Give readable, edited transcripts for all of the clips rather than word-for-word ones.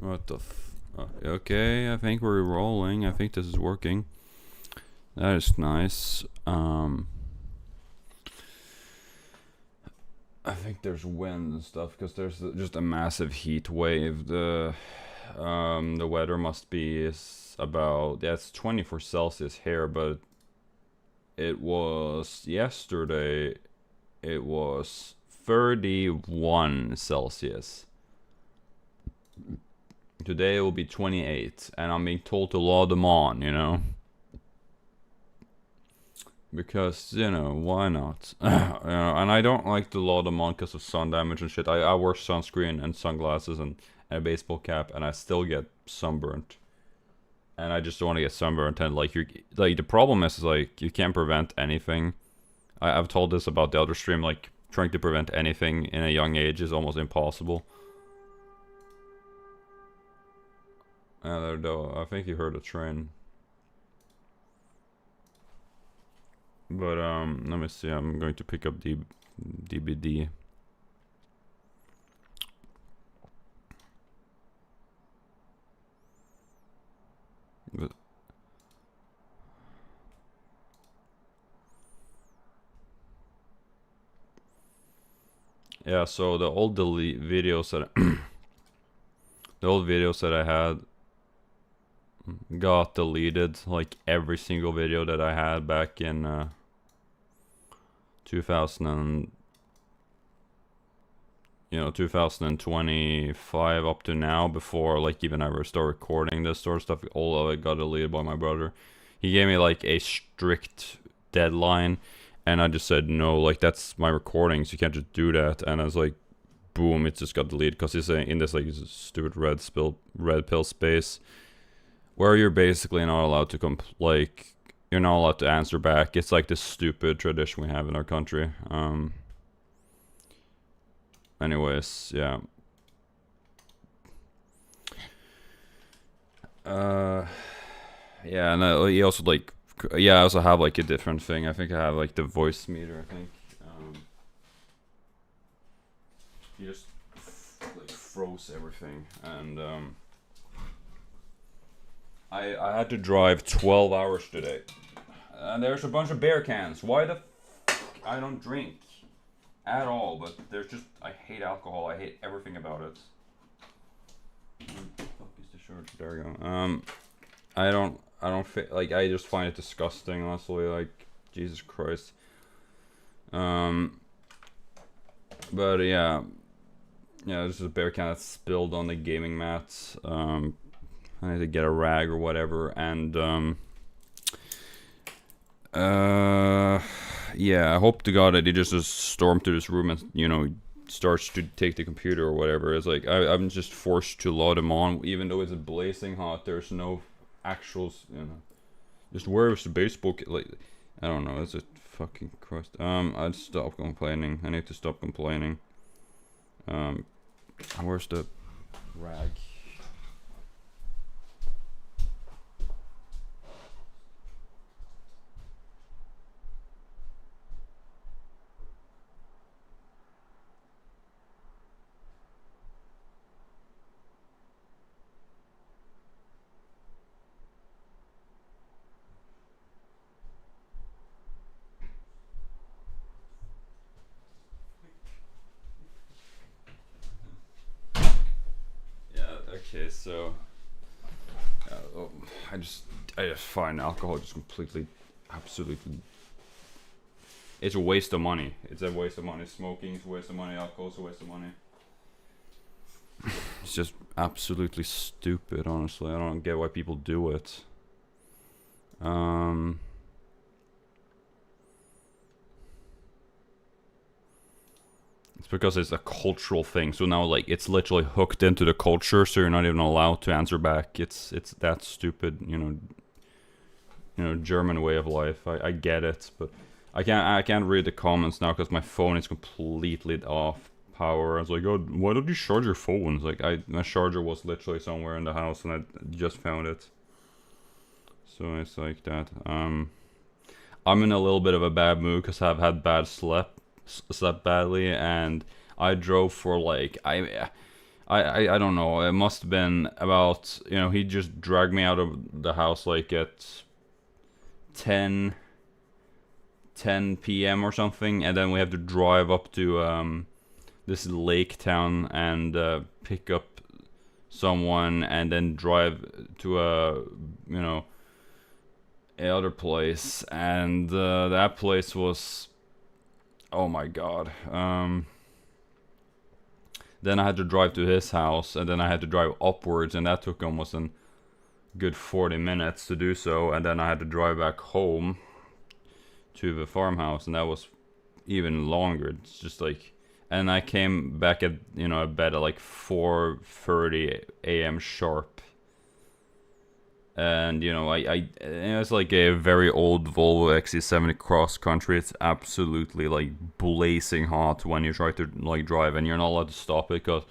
What the okay, I think we're rolling. I think this is working. That is nice. I think there's wind and stuff because there's just a massive heat wave. The weather must be about, yeah, it's 24 Celsius here, but it was yesterday. It was 31 Celsius. Today it will be 28, and I'm being told to law them on, you know? Because, you know, why not? You know, and I don't like to law them on because of sun damage and shit. I wear sunscreen and sunglasses and a baseball cap, and I still get sunburnt. And I just don't want to get sunburnt. And like, the problem is like you can't prevent anything. I've told this about the other stream. Like, trying to prevent anything in a young age is almost impossible. There though, I think you heard a train. But let me see. I'm going to pick up DBD. But yeah, so the old videos that the old videos that I had got deleted, like every single video that I had back in 2025 up to now, before like even I start recording this sort of stuff. All of it got deleted by my brother. He gave me like a strict deadline, and I just said no, like that's my recordings, you can't just do that. And I was like, boom, it just got deleted because he's in this like stupid red pill space where you're basically not allowed to you're not allowed to answer back. It's like this stupid tradition we have in our country. Anyways, yeah. Yeah, and he also like, yeah, I also have like a different thing. I think I have like the voice meter, I think. He just like froze everything, and I had to drive 12 hours today. And there's a bunch of beer cans. Why the fuck? I don't drink at all, but there's just, I hate alcohol. I hate everything about it. Where the fuck is the shirt? There we go. I don't like, I just find it disgusting, honestly. Like, Jesus Christ. But yeah. Yeah, this is a beer can that's spilled on the gaming mats. I need to get a rag or whatever, and yeah, I hope to God that he just stormed through this room and, you know, starts to take the computer or whatever. It's like I'm just forced to load him on, even though it's blazing hot. There's no actual, you know, just where's the baseball, like, I don't know. It's a fucking Christ. I'd stop complaining. I need to stop complaining. Where's the rag? Okay, so I just find alcohol just completely, absolutely. It's a waste of money. It's a waste of money. Smoking is a waste of money. Alcohol is a waste of money. It's just absolutely stupid, honestly. I don't get why people do it. It's because it's a cultural thing. So now, like, it's literally hooked into the culture, so you're not even allowed to answer back. It's that stupid, you know, German way of life. I get it, but I can't read the comments now because my phone is completely off power. I was like, oh, why don't you charge your phone? It's like, my charger was literally somewhere in the house and I just found it. So it's like that. I'm in a little bit of a bad mood because I've had slept badly, and I drove for like, I I don't know. It must have been about, you know, he just dragged me out of the house like at 10 p.m. or something, and then we have to drive up to this lake town and pick up someone, and then drive to a, you know, other place, and that place was, oh my god. Then I had to drive to his house, and then I had to drive upwards, and that took almost a good 40 minutes to do so, and then I had to drive back home to the farmhouse, and that was even longer. It's just like, and I came back at, you know, at bed at like 4:30 a.m. sharp. And, you know, it's like a very old Volvo XC70 cross country. It's absolutely like blazing hot when you try to like drive, and you're not allowed to stop it because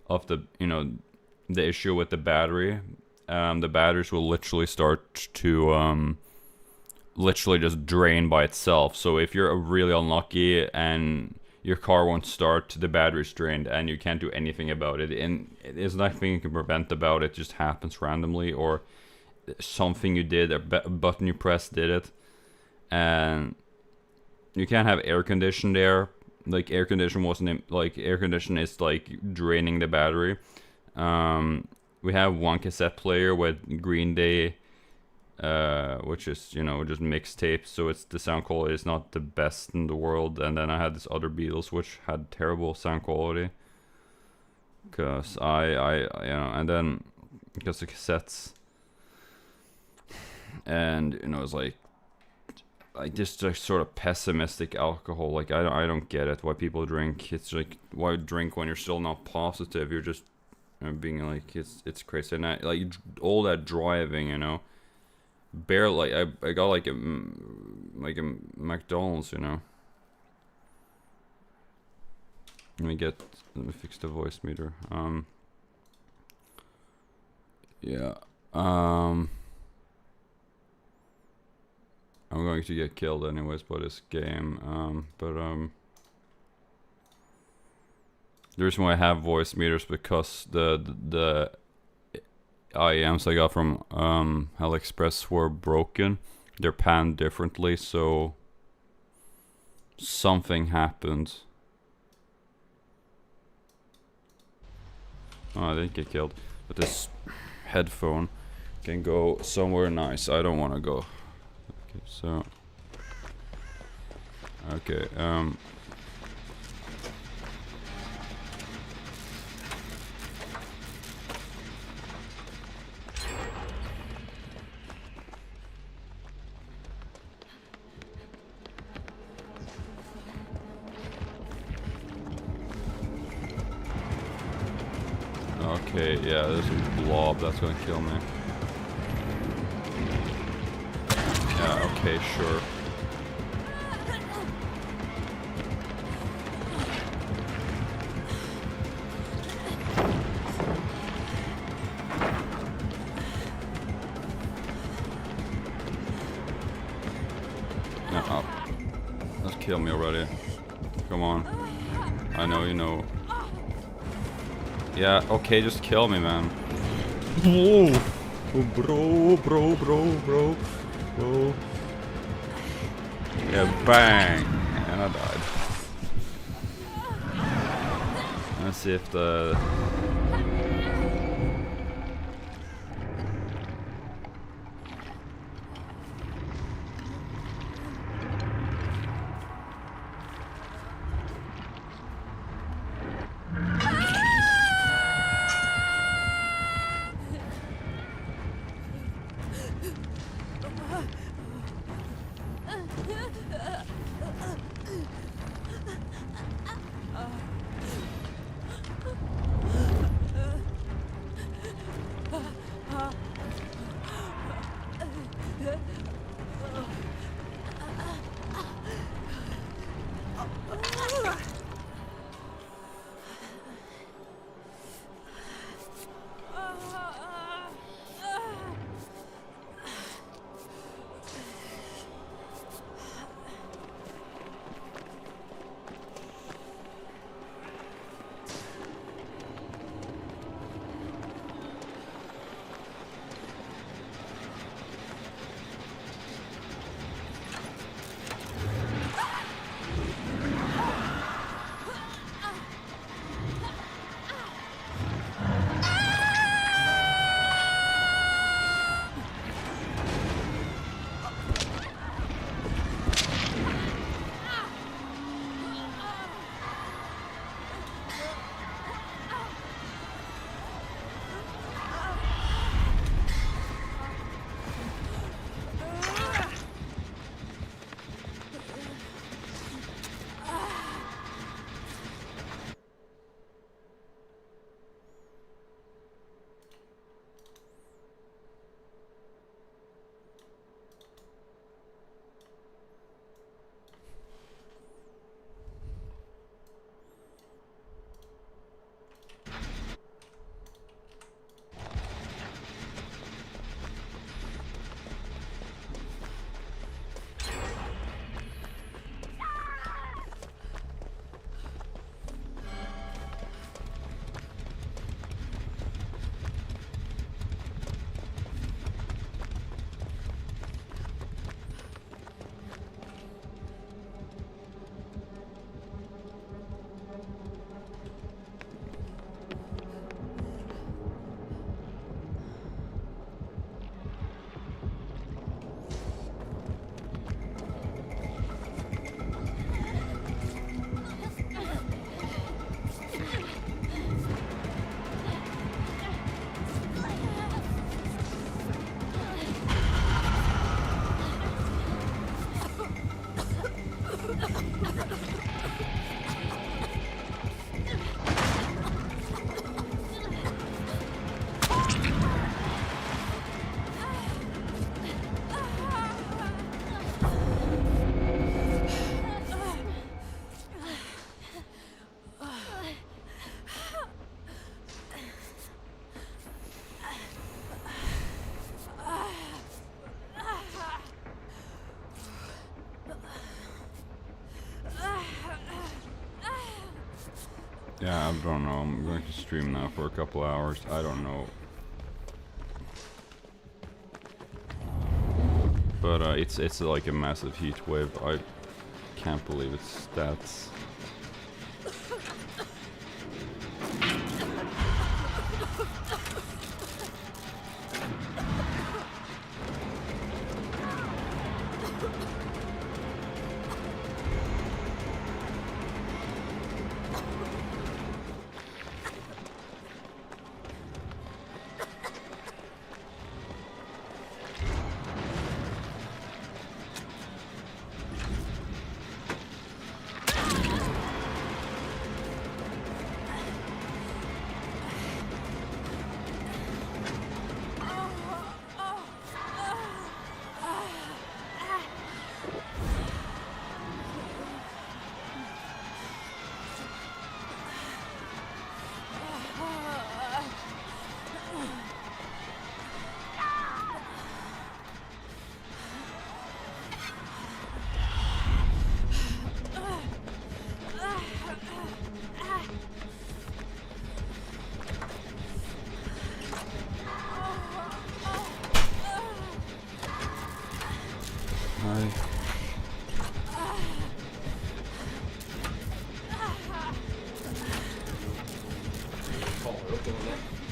of the, you know, the issue with the battery. The batteries will literally start to literally just drain by itself. So if you're really unlucky and your car won't start, the battery's drained, and you can't do anything about it. And there's nothing you can prevent about it. It just happens randomly, or something you did, a button you pressed did it. And you can't have air condition there. Like, air condition wasn't, like, air condition is like draining the battery. We have one cassette player with Green Day, which is, you know, just mixtapes, so it's, the sound quality is not the best in the world. And then I had this other Beatles which had terrible sound quality, because I you know, and then because the cassettes, and, you know, it's like just a sort of pessimistic alcohol. Like, I don't get it, why people drink. It's like, why drink when you're still not positive? You're just, you know, being like, it's crazy. And like all that driving, you know, barely, I got like a McDonald's, you know. Let me fix the voice meter. Yeah. I'm going to get killed anyways by this game. The reason why I have voice meters, because the IEMs I got from AliExpress were broken. They're panned differently, so something happened. Oh, I didn't get killed, but this headphone can go somewhere nice. I don't want to go. Okay, so okay, okay, yeah, there's a blob that's gonna kill me. Yeah, okay, sure. No, oh. Let's kill me already. Come on. I know you know. Yeah, okay, just kill me, man. Whoa! Oh, bro. Yeah, bang! And I died. Let's see if the... Yeah, I don't know. I'm going to stream now for a couple hours. I don't know. But it's like a massive heat wave. I can't believe it's stats.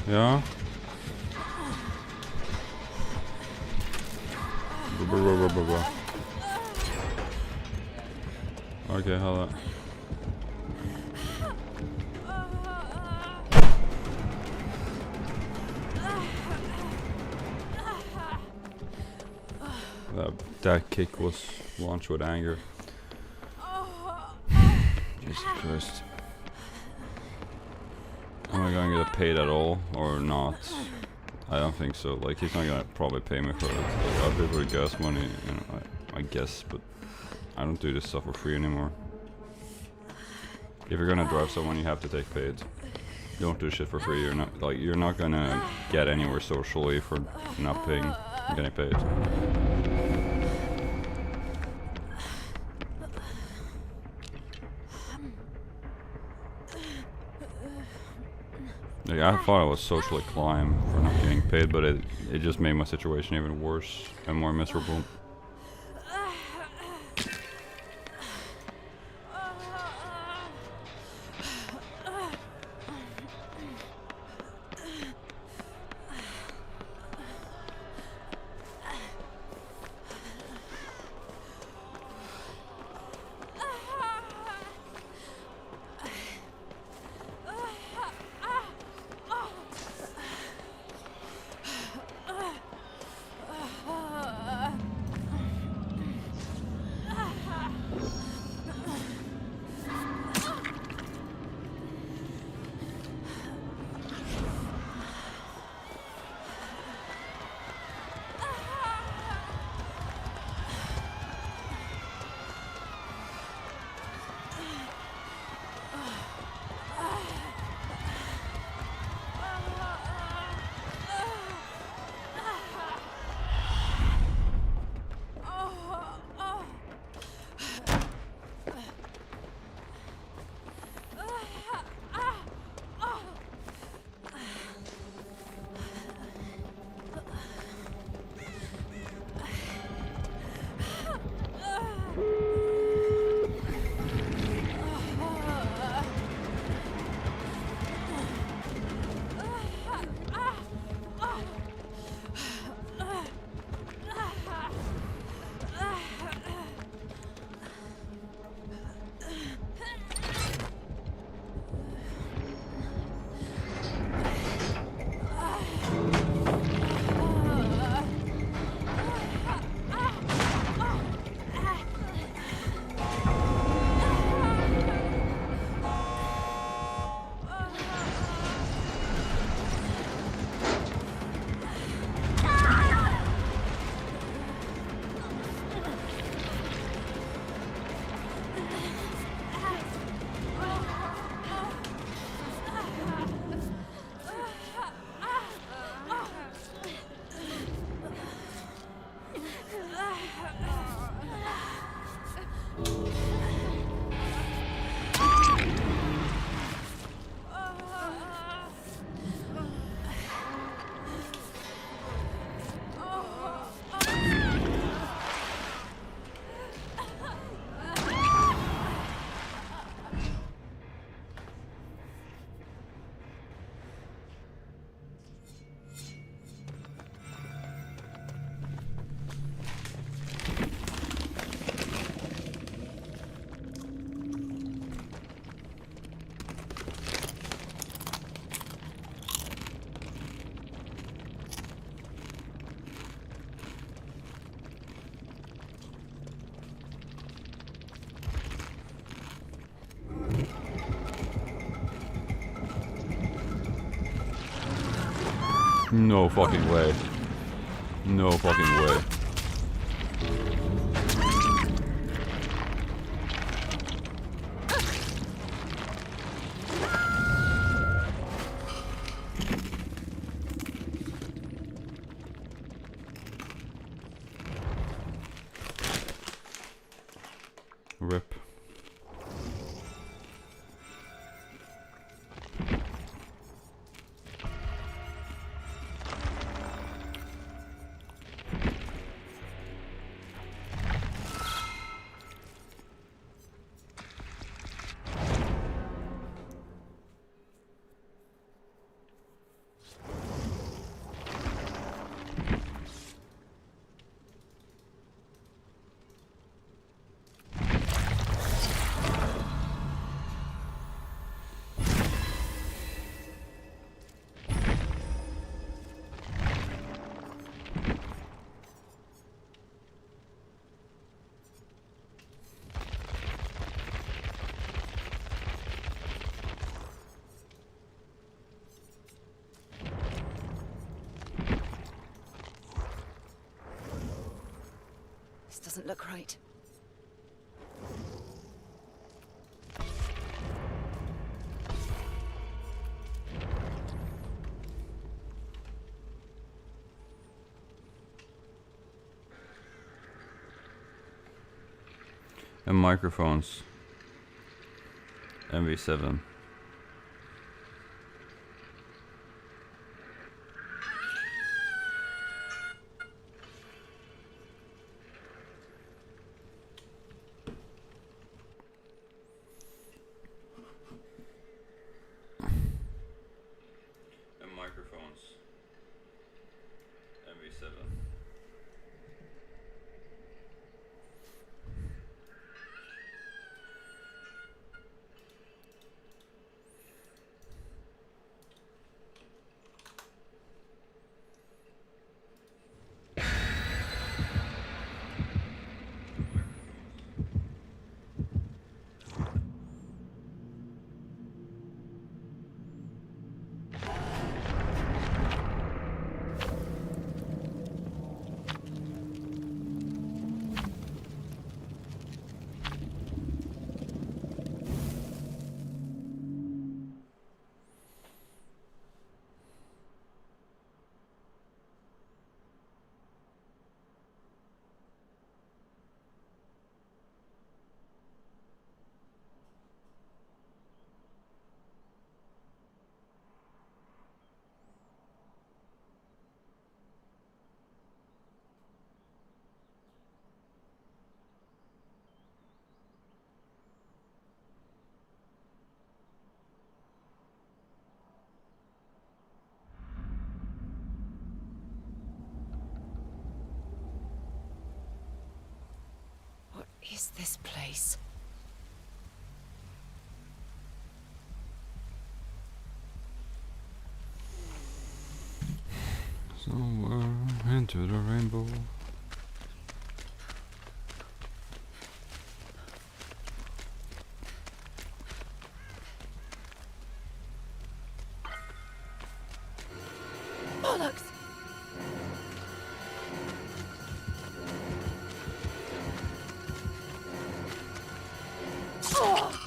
Ja. Okej, hallå. That kick was launched with anger. Jesus Christ. Am I gonna get paid at all or not? I don't think so. Like, he's not gonna probably pay me for it. Like, I'll pay for the gas money, you know, I guess, but I don't do this stuff for free anymore. If you're gonna drive someone, you have to take paid. Don't do shit for free. You're not gonna get anywhere socially for not paying and getting paid. Like, I thought I was socially climbed for not getting paid, but it just made my situation even worse and more miserable. No fucking way. No fucking way. Rip. This doesn't look right. And microphones. MV7. And microphones. MV7. What is this place? Somewhere into the rainbow. Bollocks! Oh!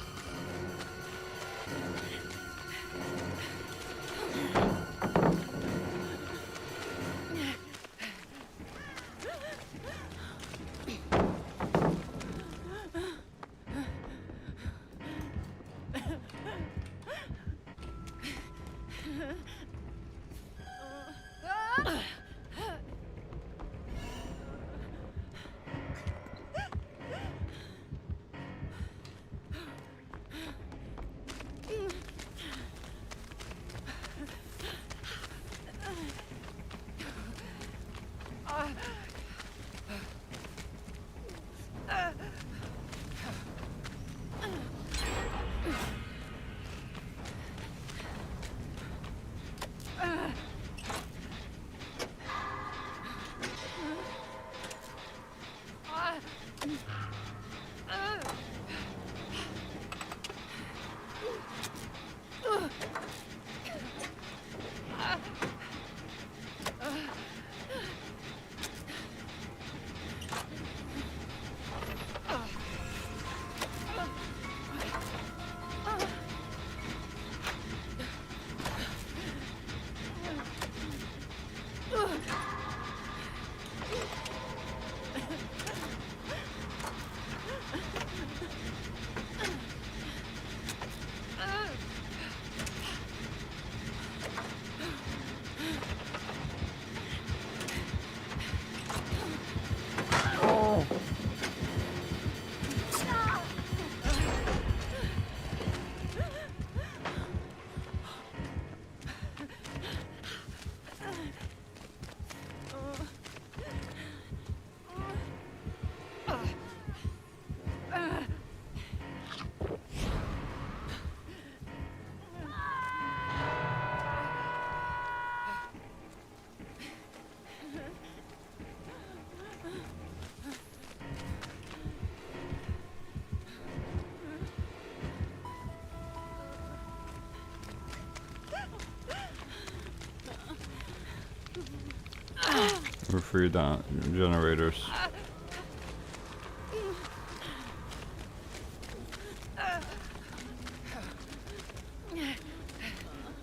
We're free down generators.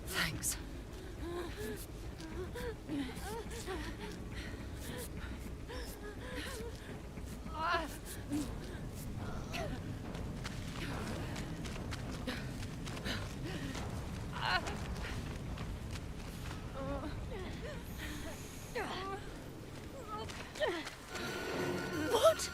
Thanks. What?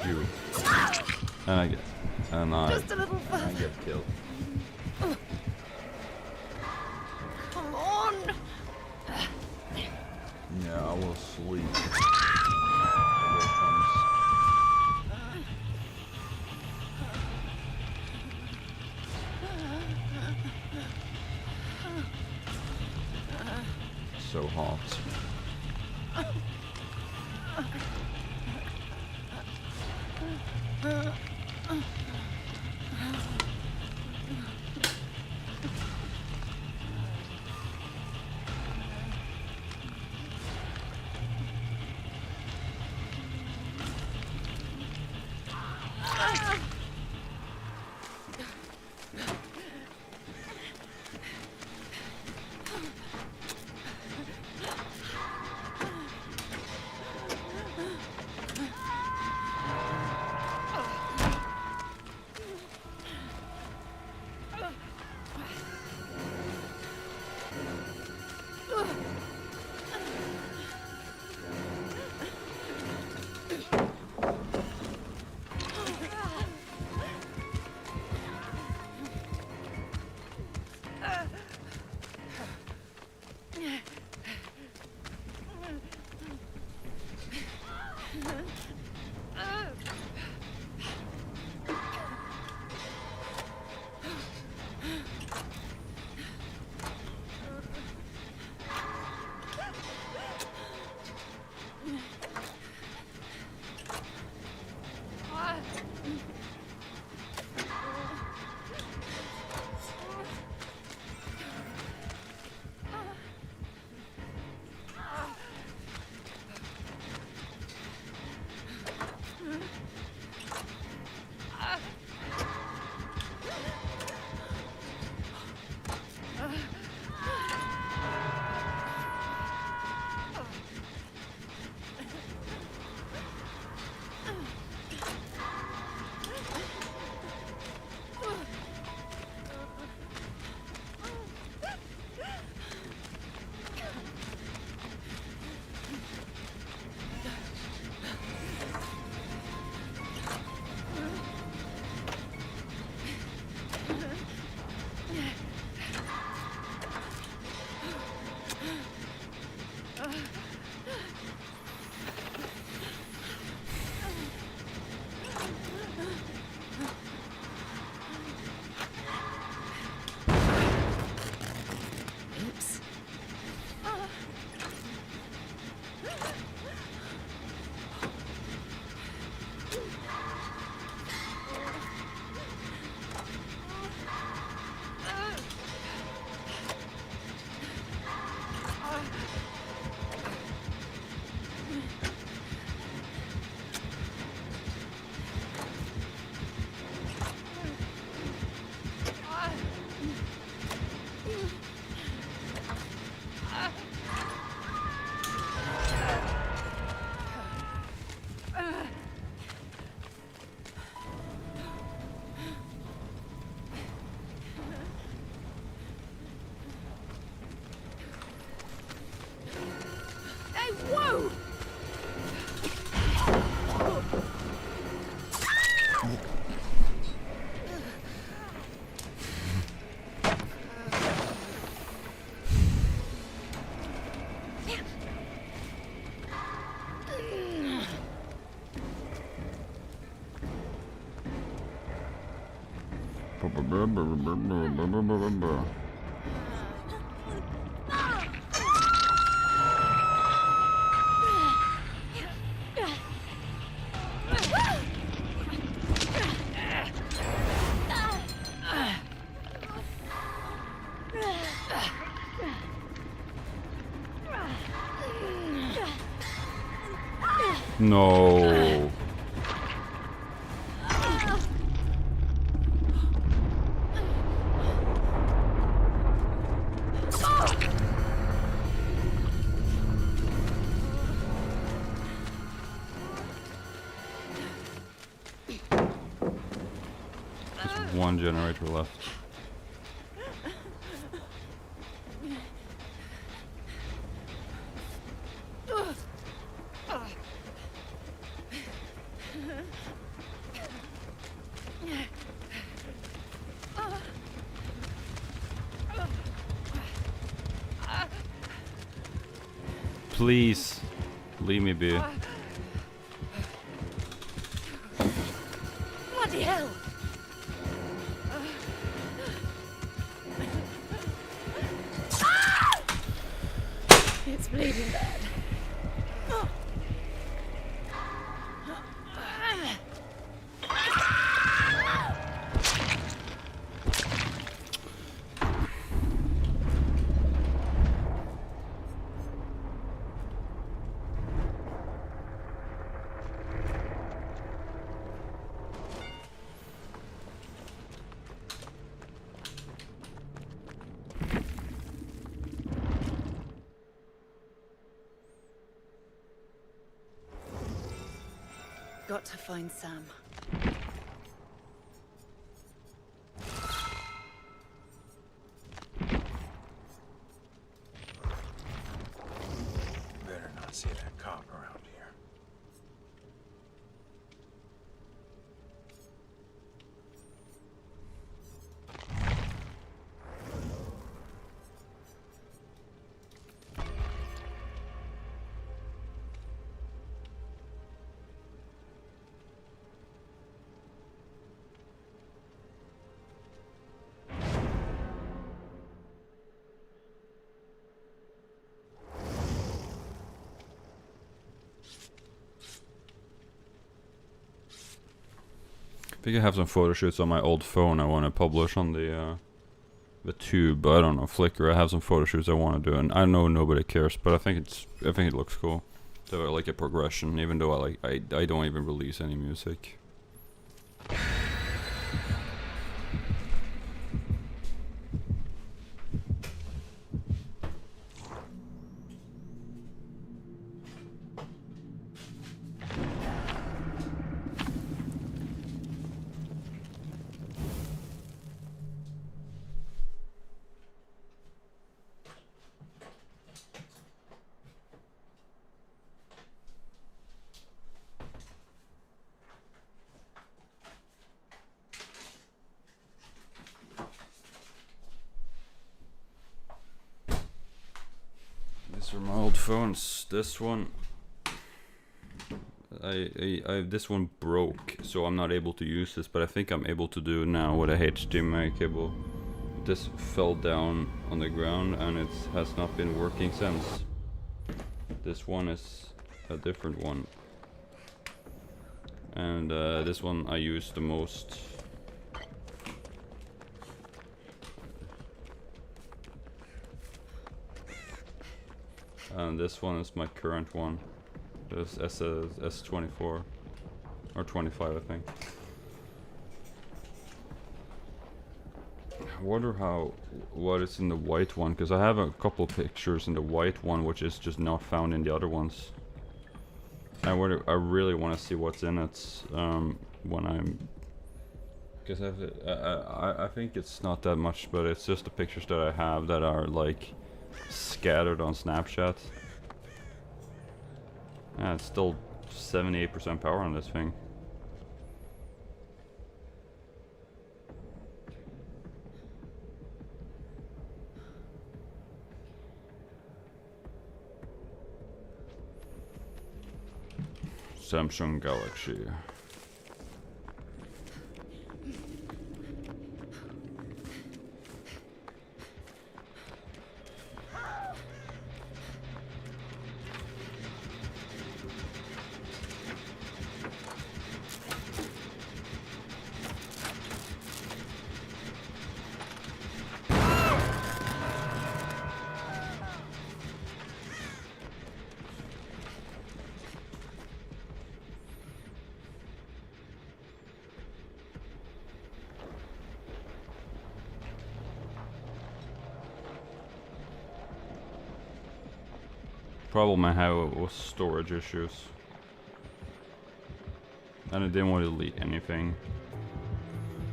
You. And I get. And Just a little I further. get killed. Come on. Yeah, I will sleep. So hot. No. There's one generator left. Please, leave me be. Bloody hell! It's bleeding bad. Got to find Sam. Better not see that cop around here. I think I have some photo shoots on my old phone I want to publish on the tube. I don't know, Flickr. I have some photo shoots I want to do, and I know nobody cares, but I think it looks cool. So I like a progression, even though I don't even release any music. These are my old phones. This one, this one broke, so I'm not able to use this. But I think I'm able to do now with a HDMI cable. This fell down on the ground, and it has not been working since. This one is a different one, and this one I use the most. And this one is my current one. This S24 or 25, I think. I wonder what is in the white one, because I have a couple pictures in the white one which is just not found in the other ones. I really want to see what's in it when I'm, because I think it's not that much, but it's just the pictures that I have that are like scattered on Snapchat. Yeah, it's still 78% power on this thing. Samsung Galaxy. Problem I had was storage issues. And I didn't want to delete anything.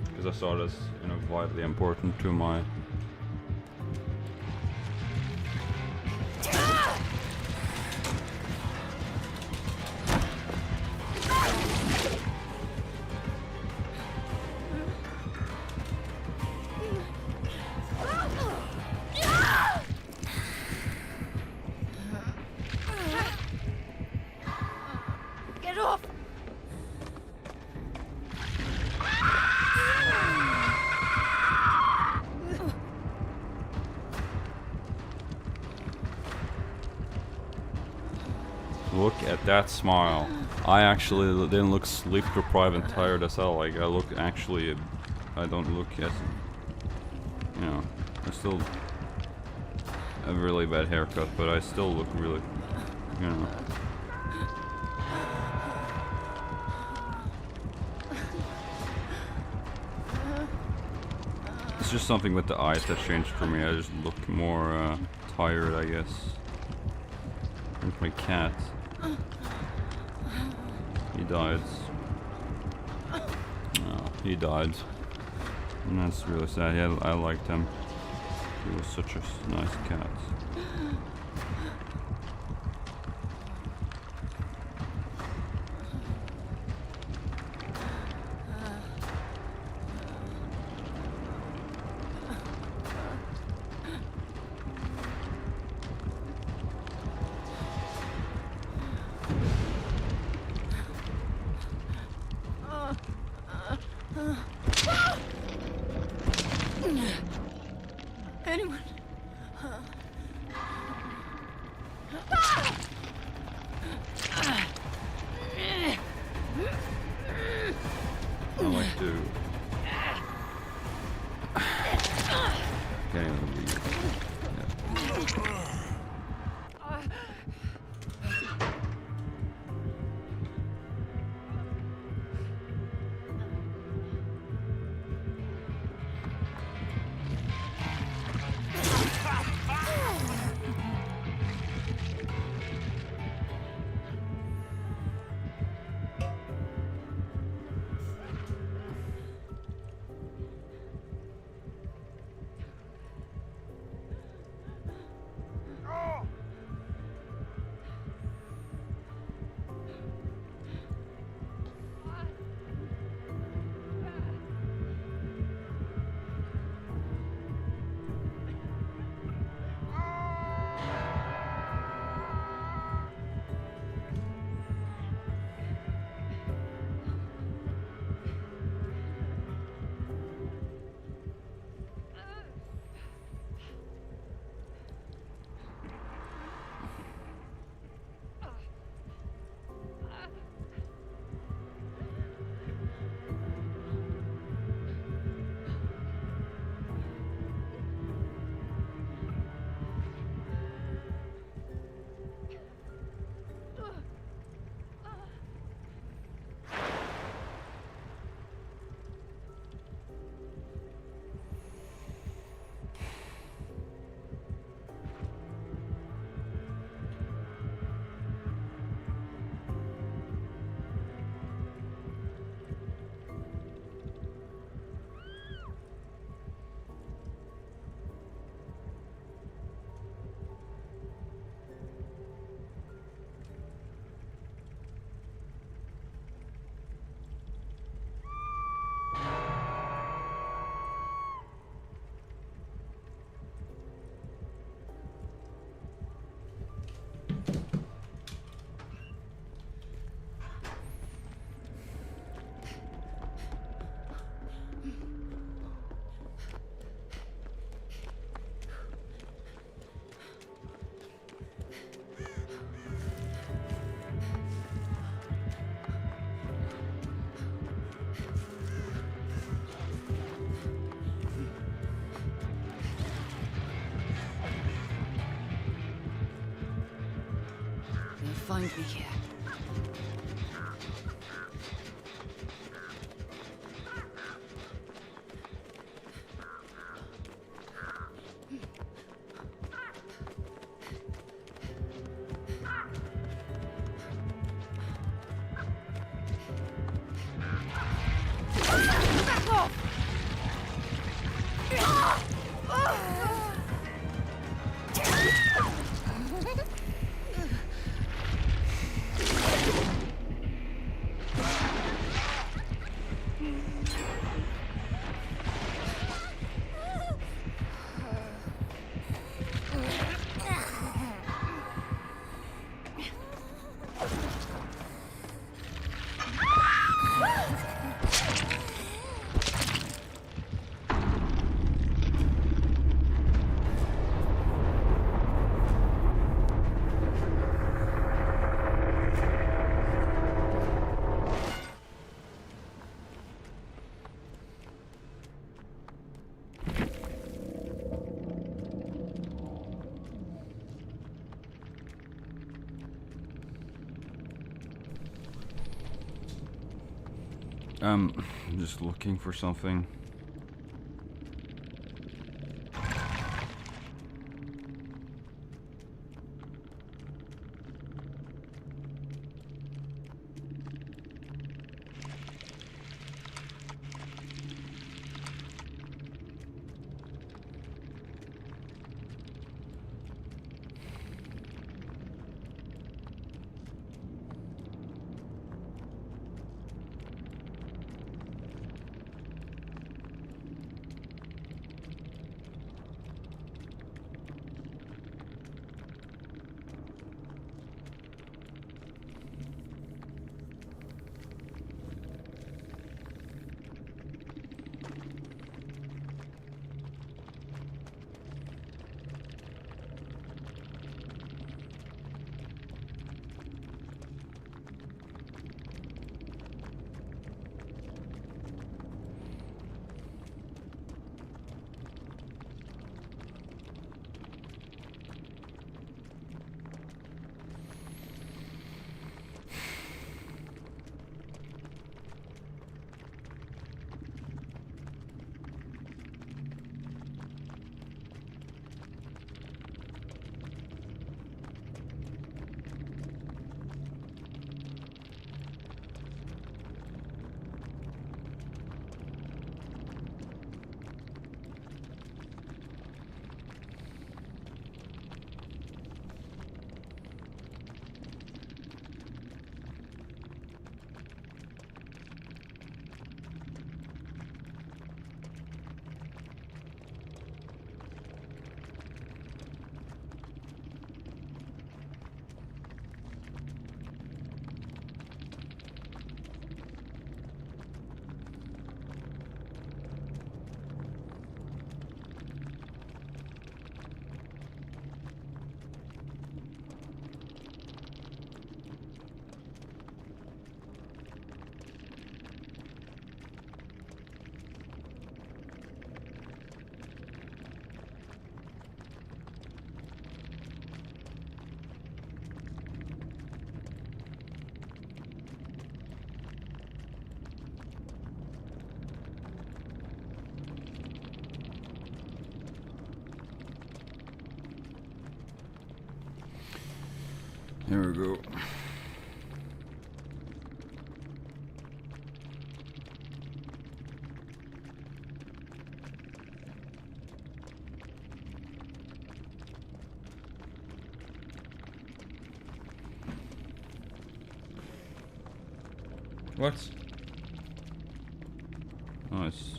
Because I saw this, you know, vitally important to my... Get off! Look at that smile. I actually didn't look sleep deprived and tired as hell. Like, I look actually... I don't look as... You know, I still... have a really bad haircut, but I still look really... You know... It's just something with the eyes that changed for me. I just look more tired, I guess. With my cat. He died. Oh, he died. And that's really sad. Yeah, I liked him. He was such a nice cat. Anyone? I like to... Can't even read. Yeah. Find me here. I'm just looking for something. Here we go. What? Oh, it's...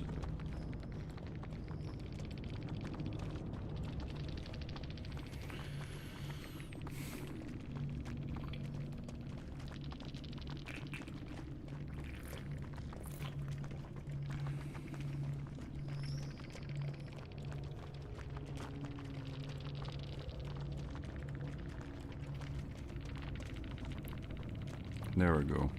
There we go.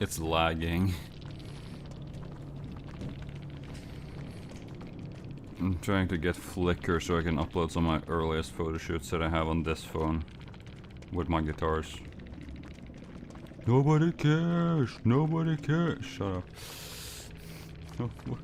It's lagging. I'm trying to get Flickr so I can upload some of my earliest photo shoots that I have on this phone with my guitars. Nobody cares! Nobody cares! Shut up. Oh, what?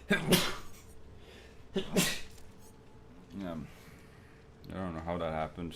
Yeah, I don't know how that happened.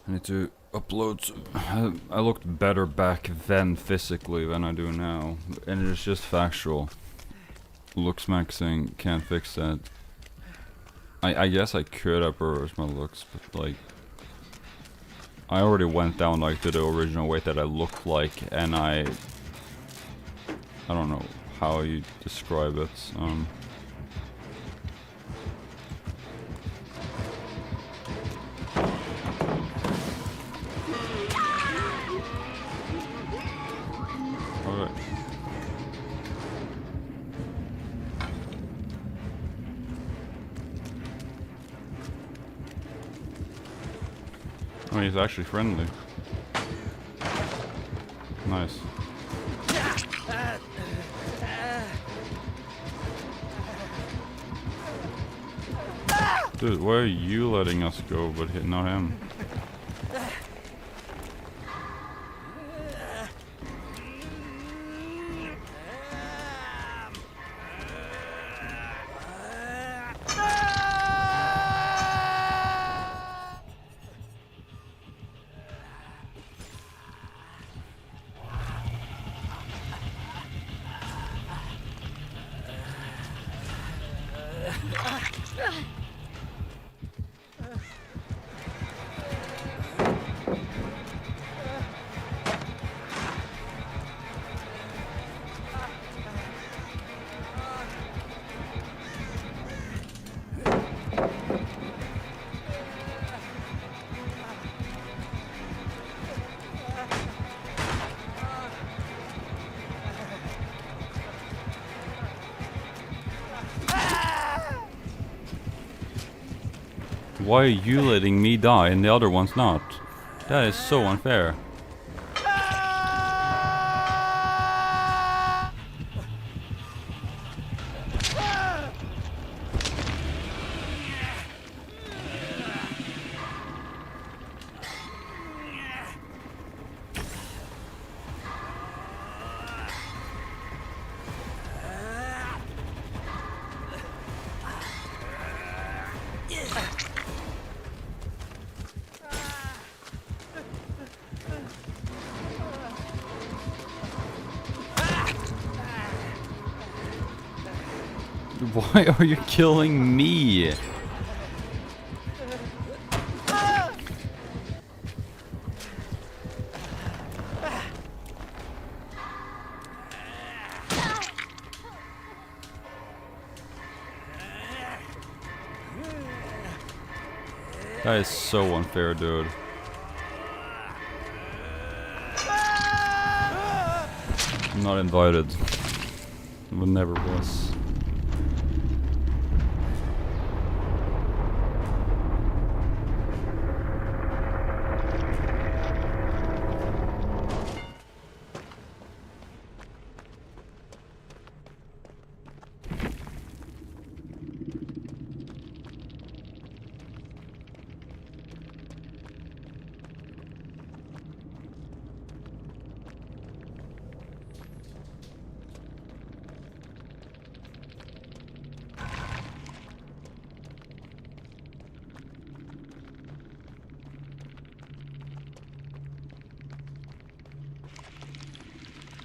I need to upload. I looked better back then physically than I do now, and it is just factual. Looks maxing, can't fix that. I guess I could upper my looks, but like I already went down like to the original weight that I look like, and I don't know how you describe it. Alright. Oh, he's actually friendly. Nice. Dude, why are you letting us go but not him? Why are you letting me die and the other one's not? That is so unfair. Why are you killing me? That is so unfair, dude. I'm not invited. But never was.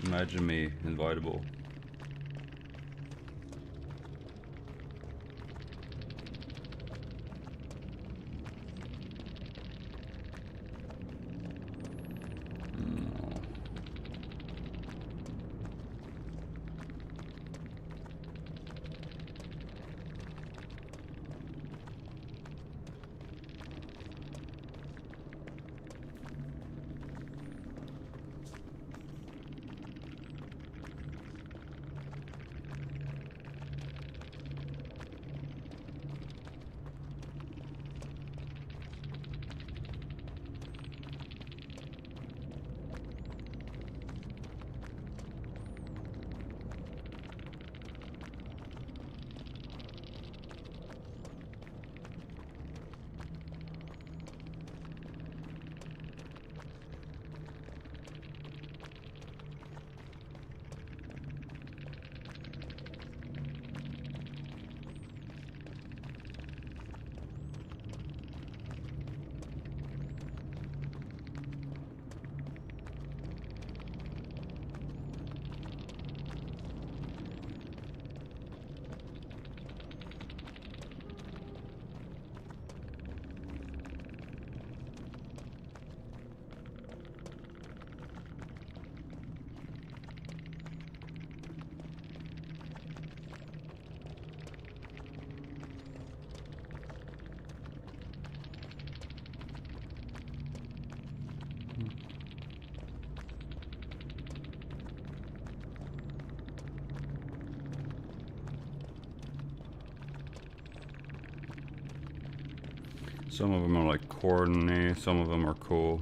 Imagine me invitable. Some of them are like corny, some of them are cool.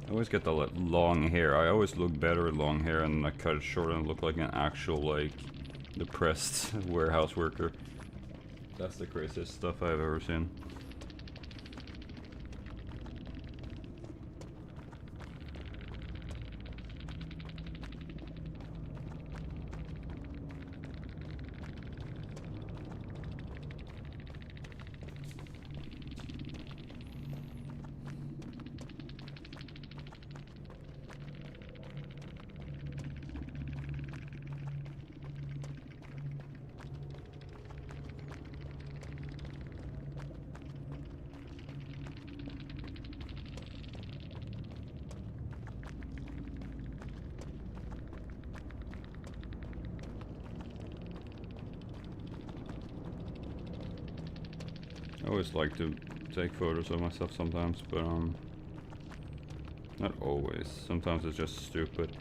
I always get the long hair. I always look better with long hair, and I cut it short and look like an actual, like, depressed warehouse worker. That's the craziest stuff I've ever seen. I always like to take photos of myself sometimes, but not always. Sometimes it's just stupid.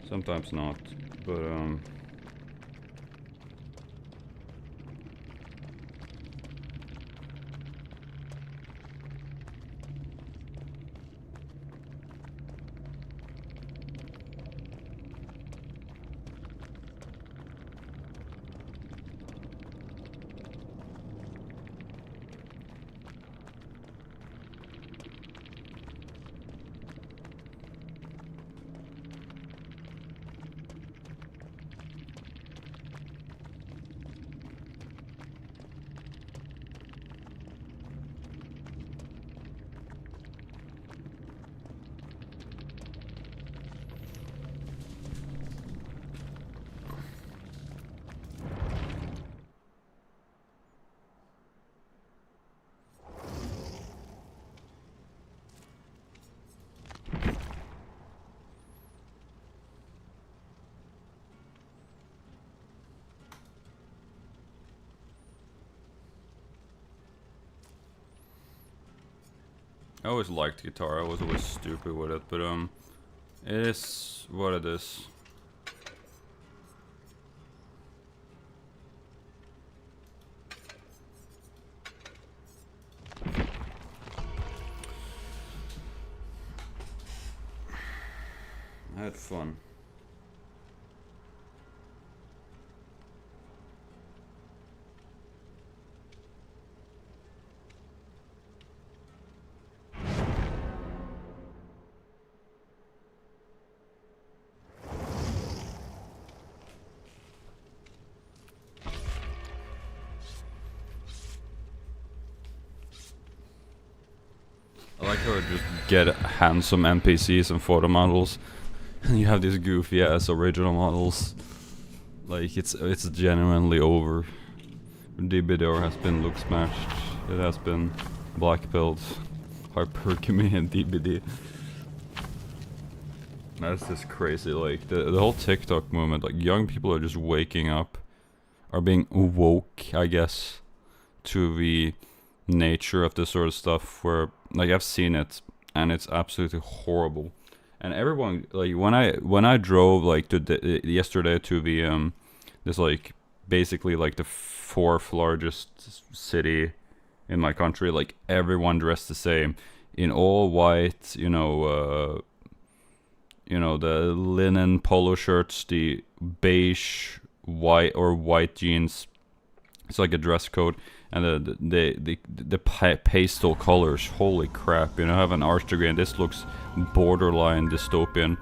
Sometimes not, but I always liked guitar. I was always stupid with it, but it is what it is. I had fun. I like how I just get handsome NPCs and photo models, and you have these goofy ass original models. Like it's genuinely over. DBD On has been look smashed. It has been black pilled, hypergamy and DBD. That's just crazy. Like the whole TikTok movement. Like young people are just waking up, are being woke, I guess, to the nature of this sort of stuff. Where like I've seen it, and it's absolutely horrible. And everyone, like when I drove like to yesterday to the this like basically like the fourth largest city in my country, like everyone dressed the same in all white, you know, the linen polo shirts, the beige white jeans. It's like a dress code, and the pastel colors. Holy crap! You know, I have an art degree, and this looks borderline dystopian.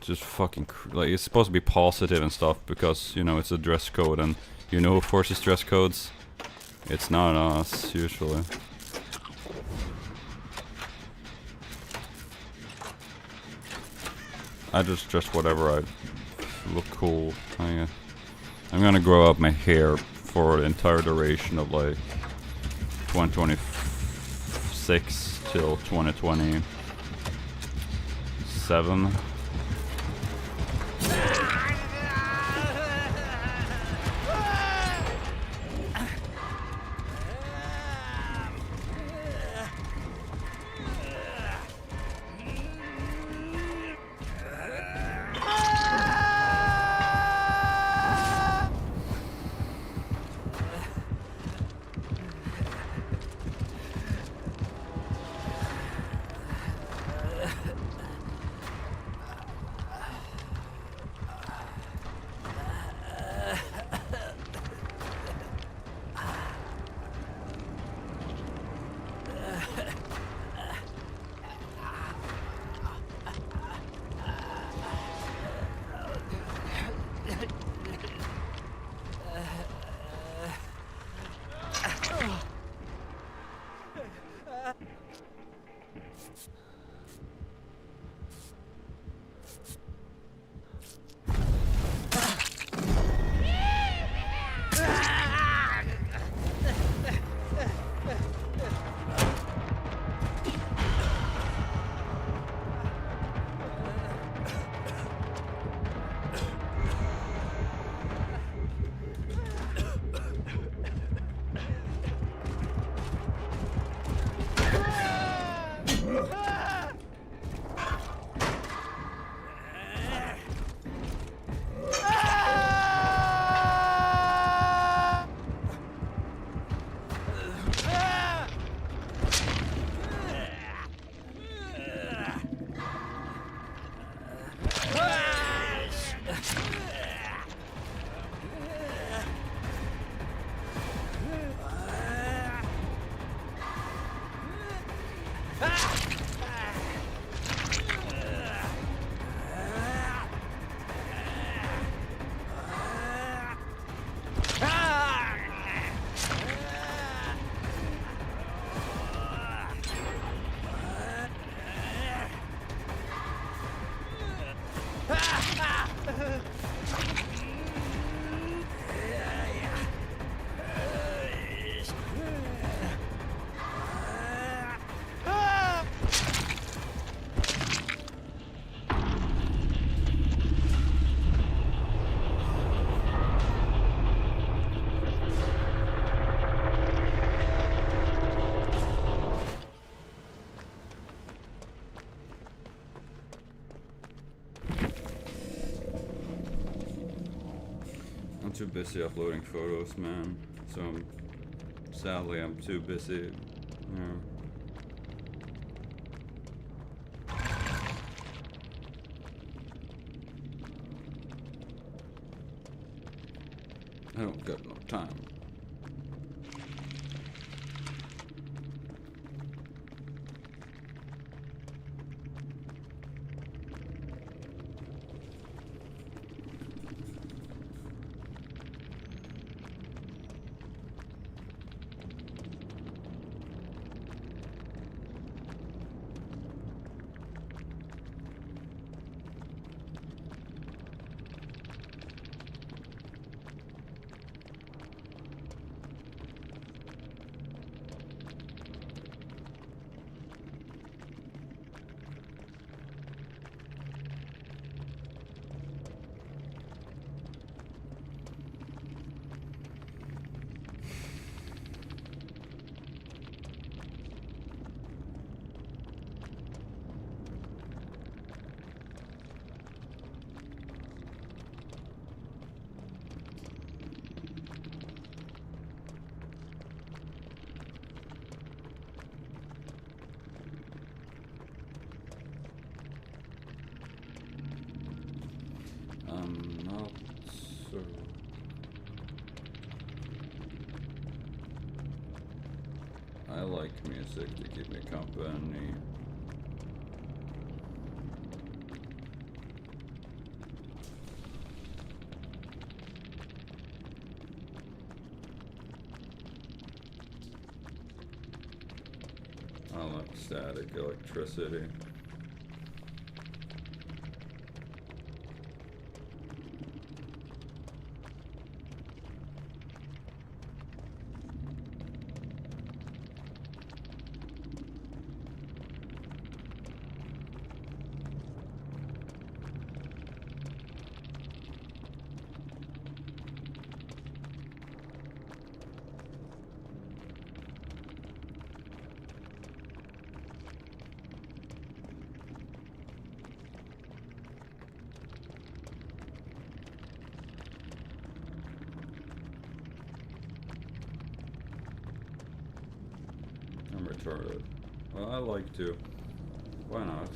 Just fucking like it's supposed to be positive and stuff because you know it's a dress code, and you know who forces dress codes? It's not us usually. I just dress whatever I look cool. I'm gonna grow up my hair for the entire duration of like 2026 till 2027. too busy uploading photos, man. So sadly, I'm too busy. I don't got no time. Not so. I like music to keep me company. I like static electricity. I'm retarded. Well, I like to. Why not?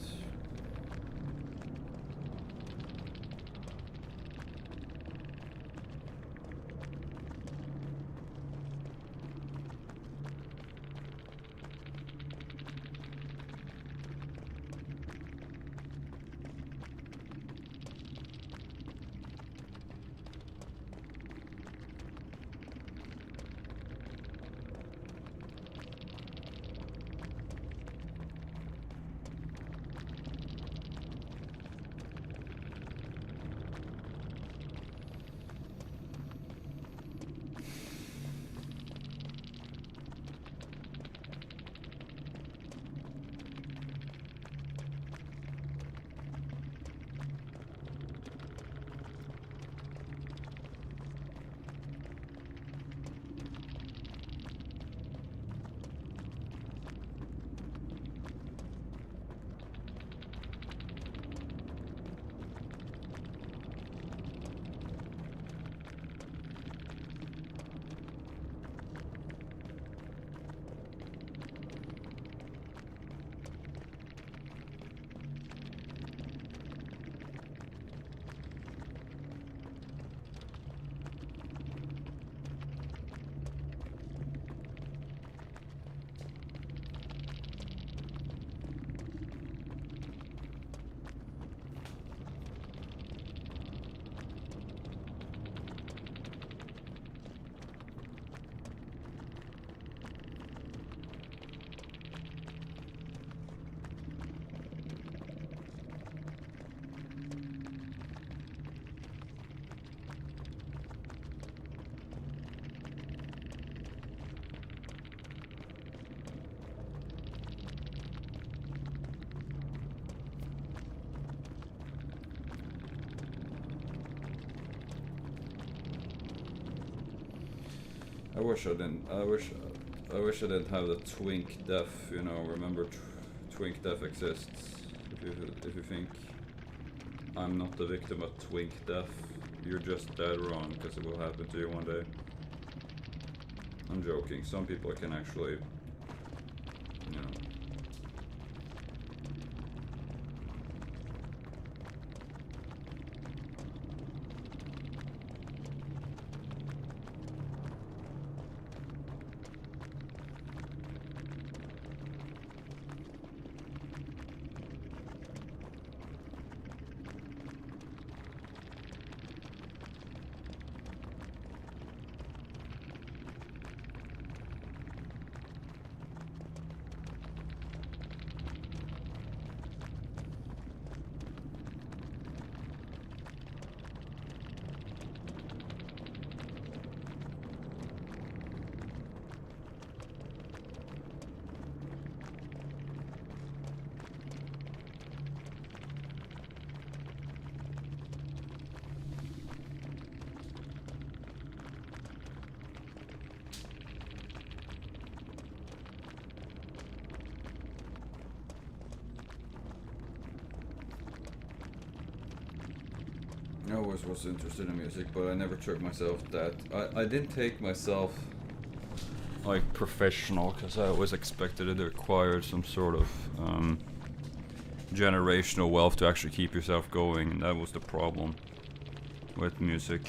I wish I didn't. I wish I didn't have the twink def. You know, remember twink def exists. If you think I'm not the victim of twink def, you're just dead wrong, because it will happen to you one day. I'm joking. Some people can actually, you know. I always was interested in music, but I never took myself that. I didn't take myself like professional, because I always expected it required some sort of generational wealth to actually keep yourself going, and that was the problem with music.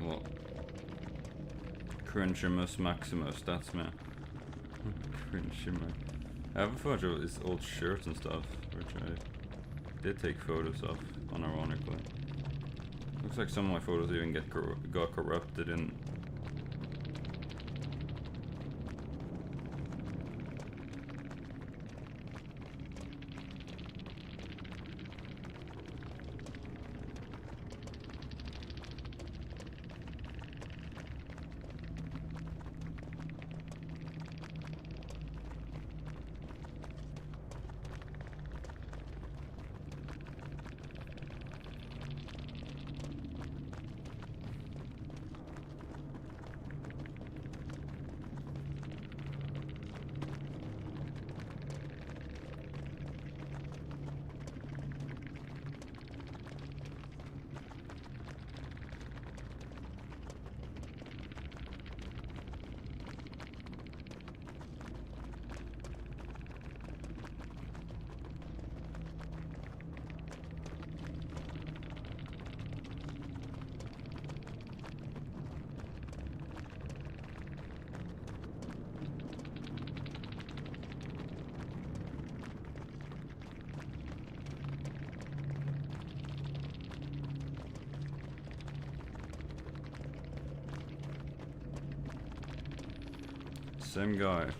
Well, Cringimus Maximus, that's me. Cringimus. I have a photo of his old shirts and stuff, which I did take photos of, unironically. Looks like some of my photos even got corrupted in. Same guy.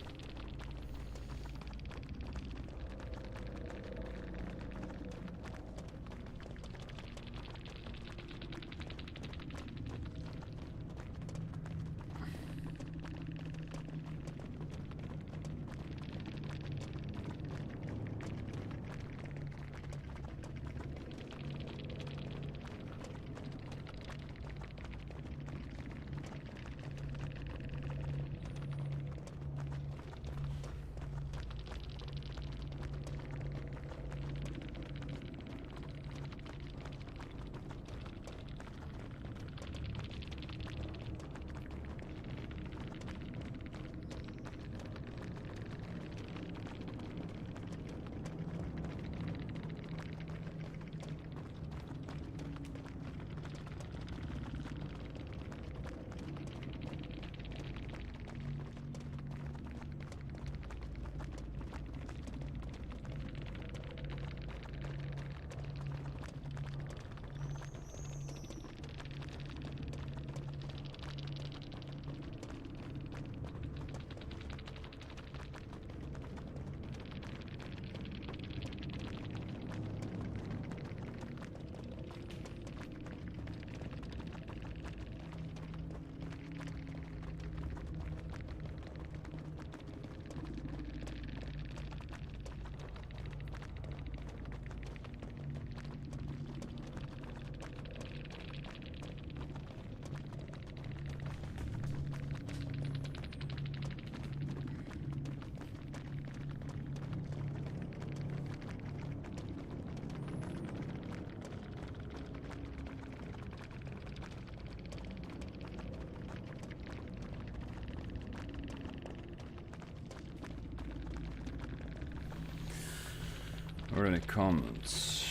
comments?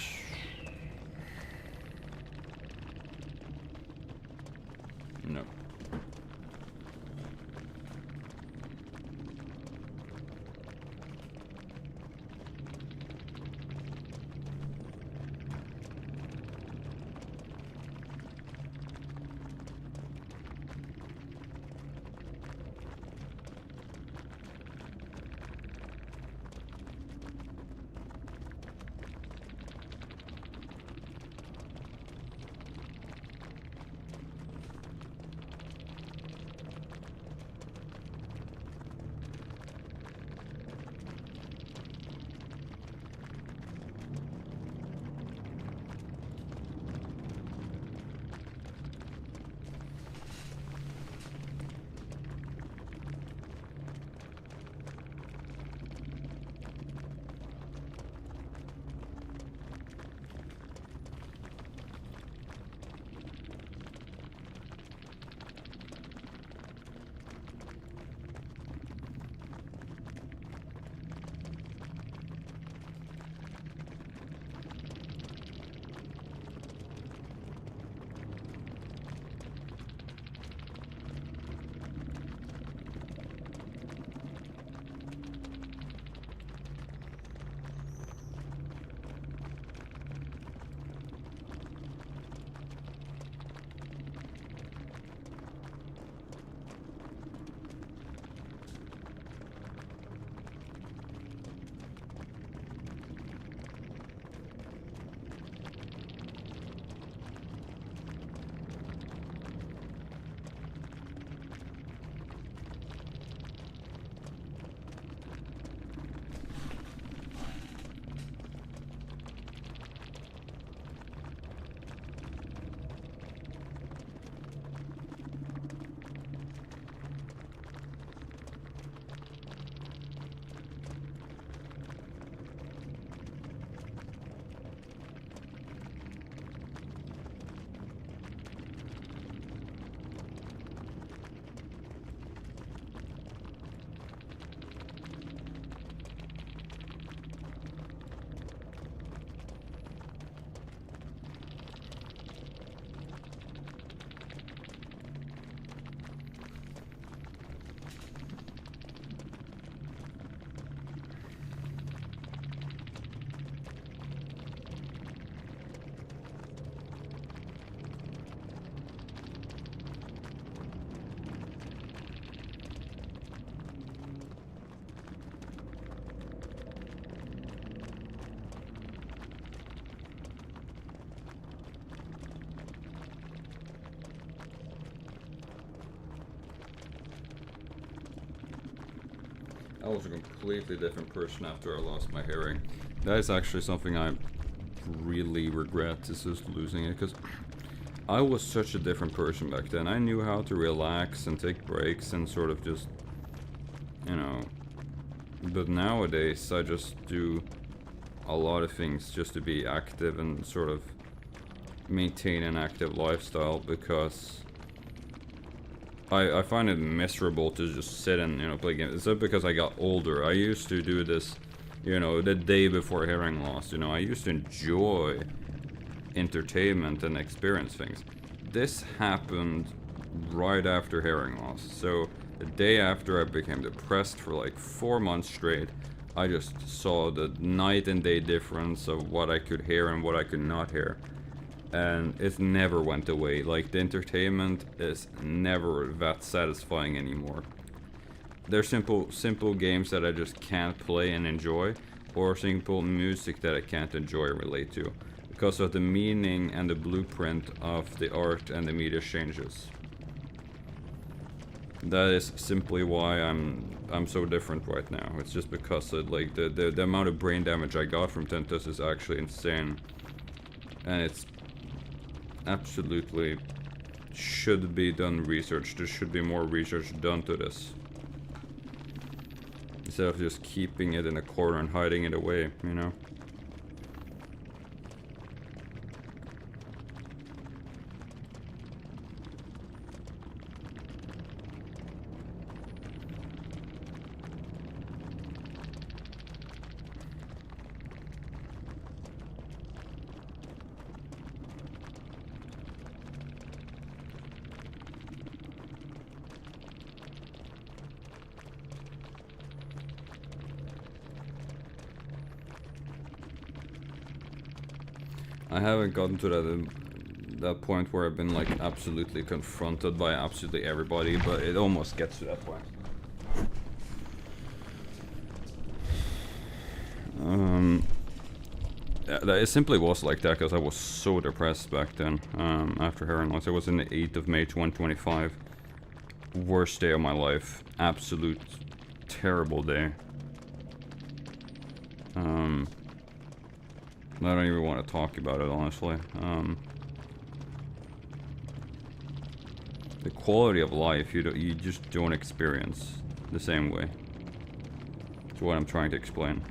No. I was a completely different person after I lost my hearing. That is actually something I really regret, is just losing it, because I was such a different person back then. I knew how to relax and take breaks and sort of just, you know, but nowadays I just do a lot of things just to be active and sort of maintain an active lifestyle, because I find it miserable to just sit and, you know, play games. It's not because I got older. I used to do this, you know, the day before hearing loss. You know, I used to enjoy entertainment and experience things. This happened right after hearing loss. So the day after I became depressed for like 4 months straight, I just saw the night and day difference of what I could hear and what I could not hear. And it never went away. Like, the entertainment is never that satisfying anymore. There's simple games that I just can't play and enjoy, or simple music that I can't enjoy and relate to, because of the meaning and the blueprint of the art and the media changes. That is simply why I'm so different right now. It's just because of, like, the amount of brain damage I got from Tentus is actually insane, and it's absolutely should be done research. There should be more research done to this, instead of just keeping it in a corner and hiding it away, you know? I haven't gotten to that point where I've been like absolutely confronted by absolutely everybody, but it almost gets to that point. It simply was like that because I was so depressed back then. After heroin loss, it was in the 8th of May 2025. Worst day of my life. Absolute terrible day. I don't even want to talk about it, honestly. The quality of life you just don't experience the same way. That's what I'm trying to explain.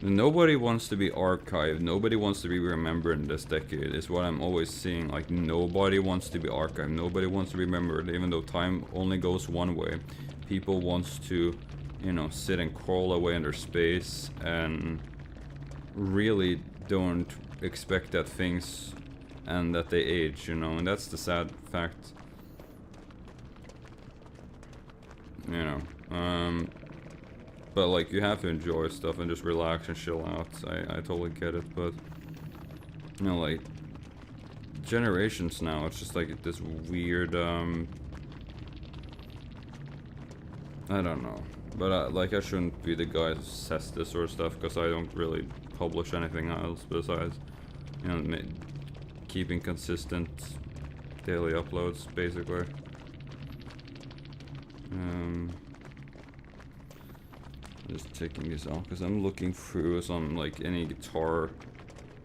Nobody wants to be archived. Nobody wants to be remembered in this decade, is what I'm always seeing. Like, nobody wants to be archived. Nobody wants to be remembered, even though time only goes one way. People wants to, you know, sit and crawl away in their space and really don't expect that things and that they age, you know, and that's the sad fact. You know, but like, you have to enjoy stuff and just relax and chill out. I totally get it, but you know, like, generations now, it's just like this weird, I don't know, but like, I shouldn't be the guy who says this sort of stuff, because I don't really publish anything else besides, you know, keeping consistent daily uploads, basically. Just checking this out because I'm looking through some, like, any guitar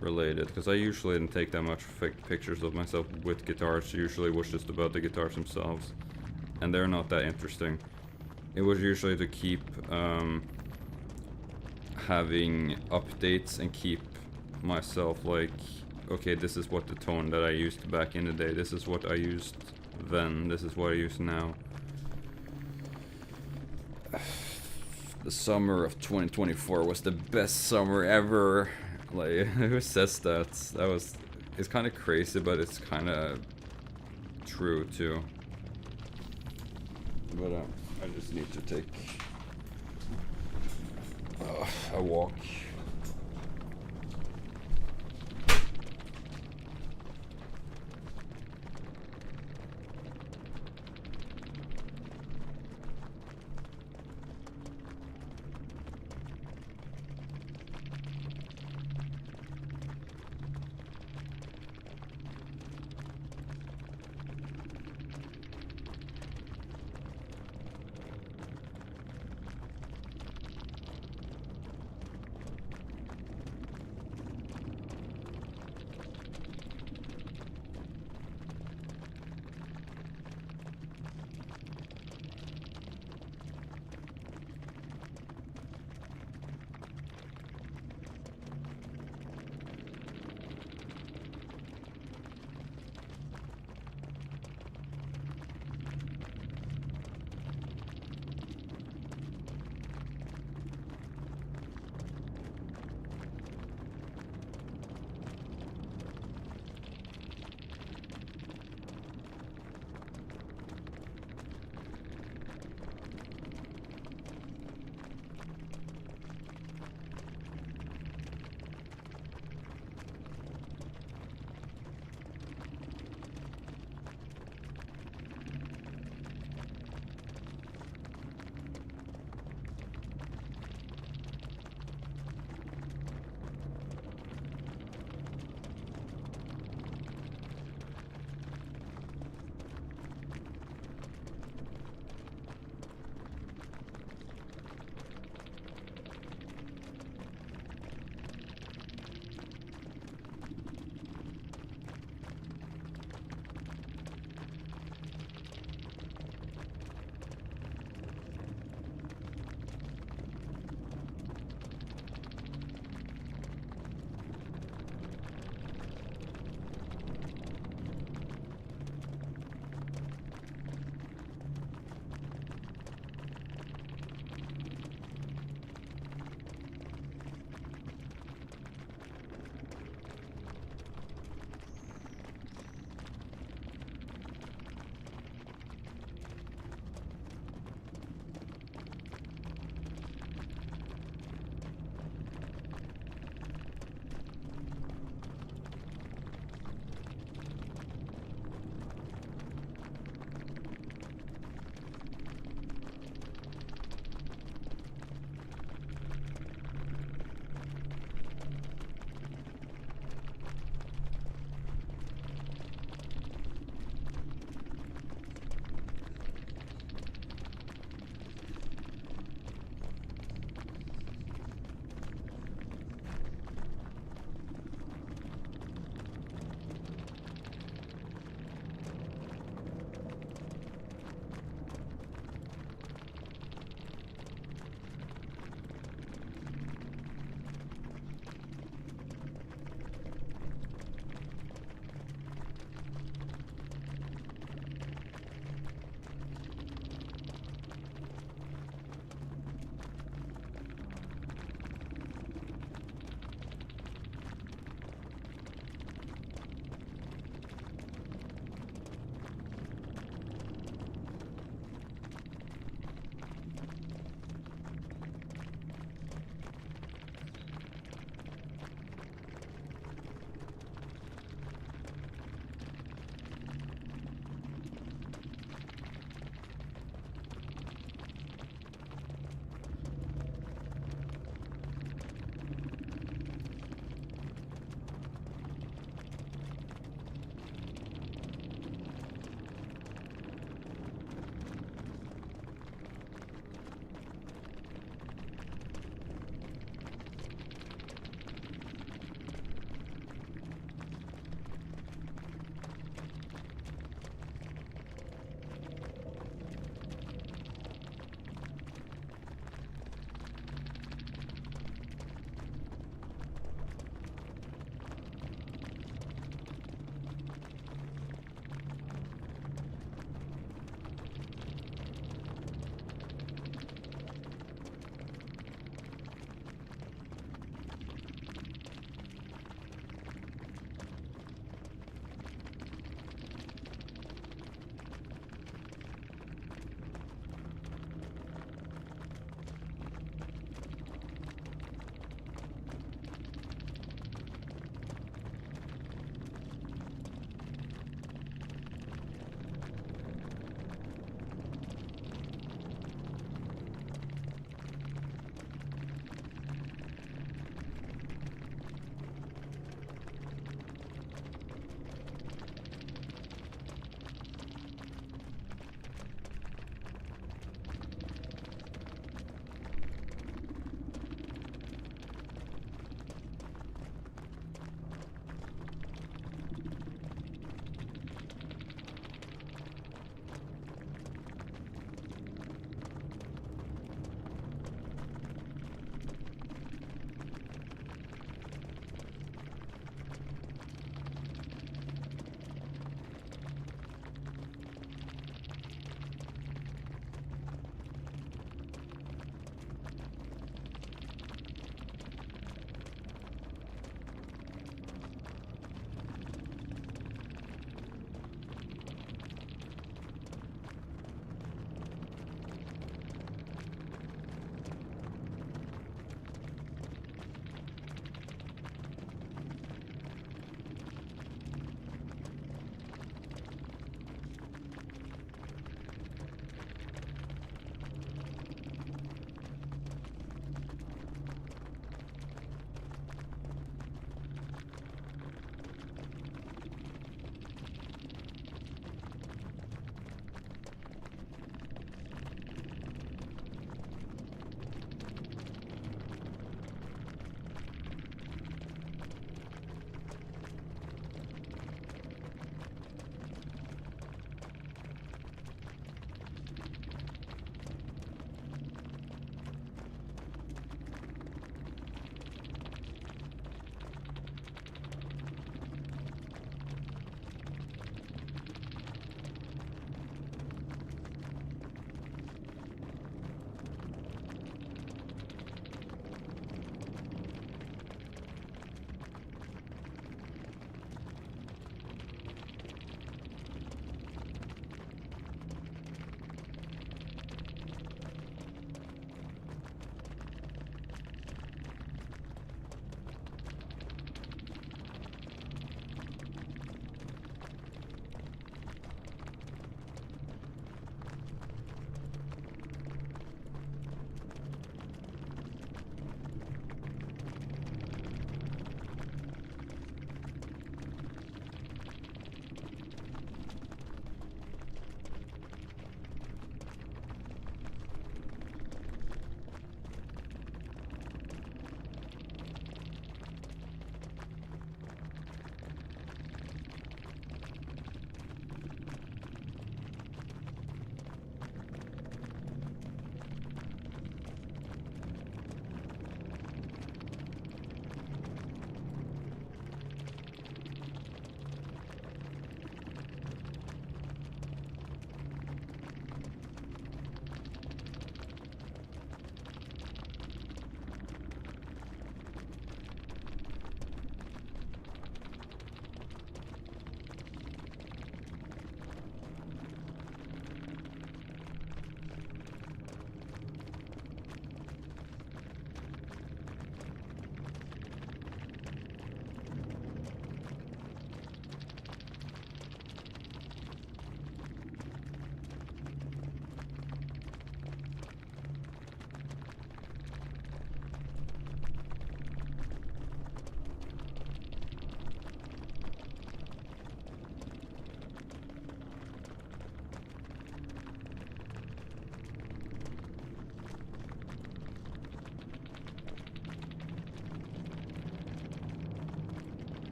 related, because I usually didn't take that much pictures of myself with guitars. Usually it was just about the guitars themselves, and they're not that interesting. It was usually to keep having updates and keep myself like, okay, this is what the tone that I used back in the day, this is what I used then, this is what I use now. The summer of 2024 was the best summer ever. Like, who says that? It's kind of crazy, but it's kind of true too. But I just need to take a walk.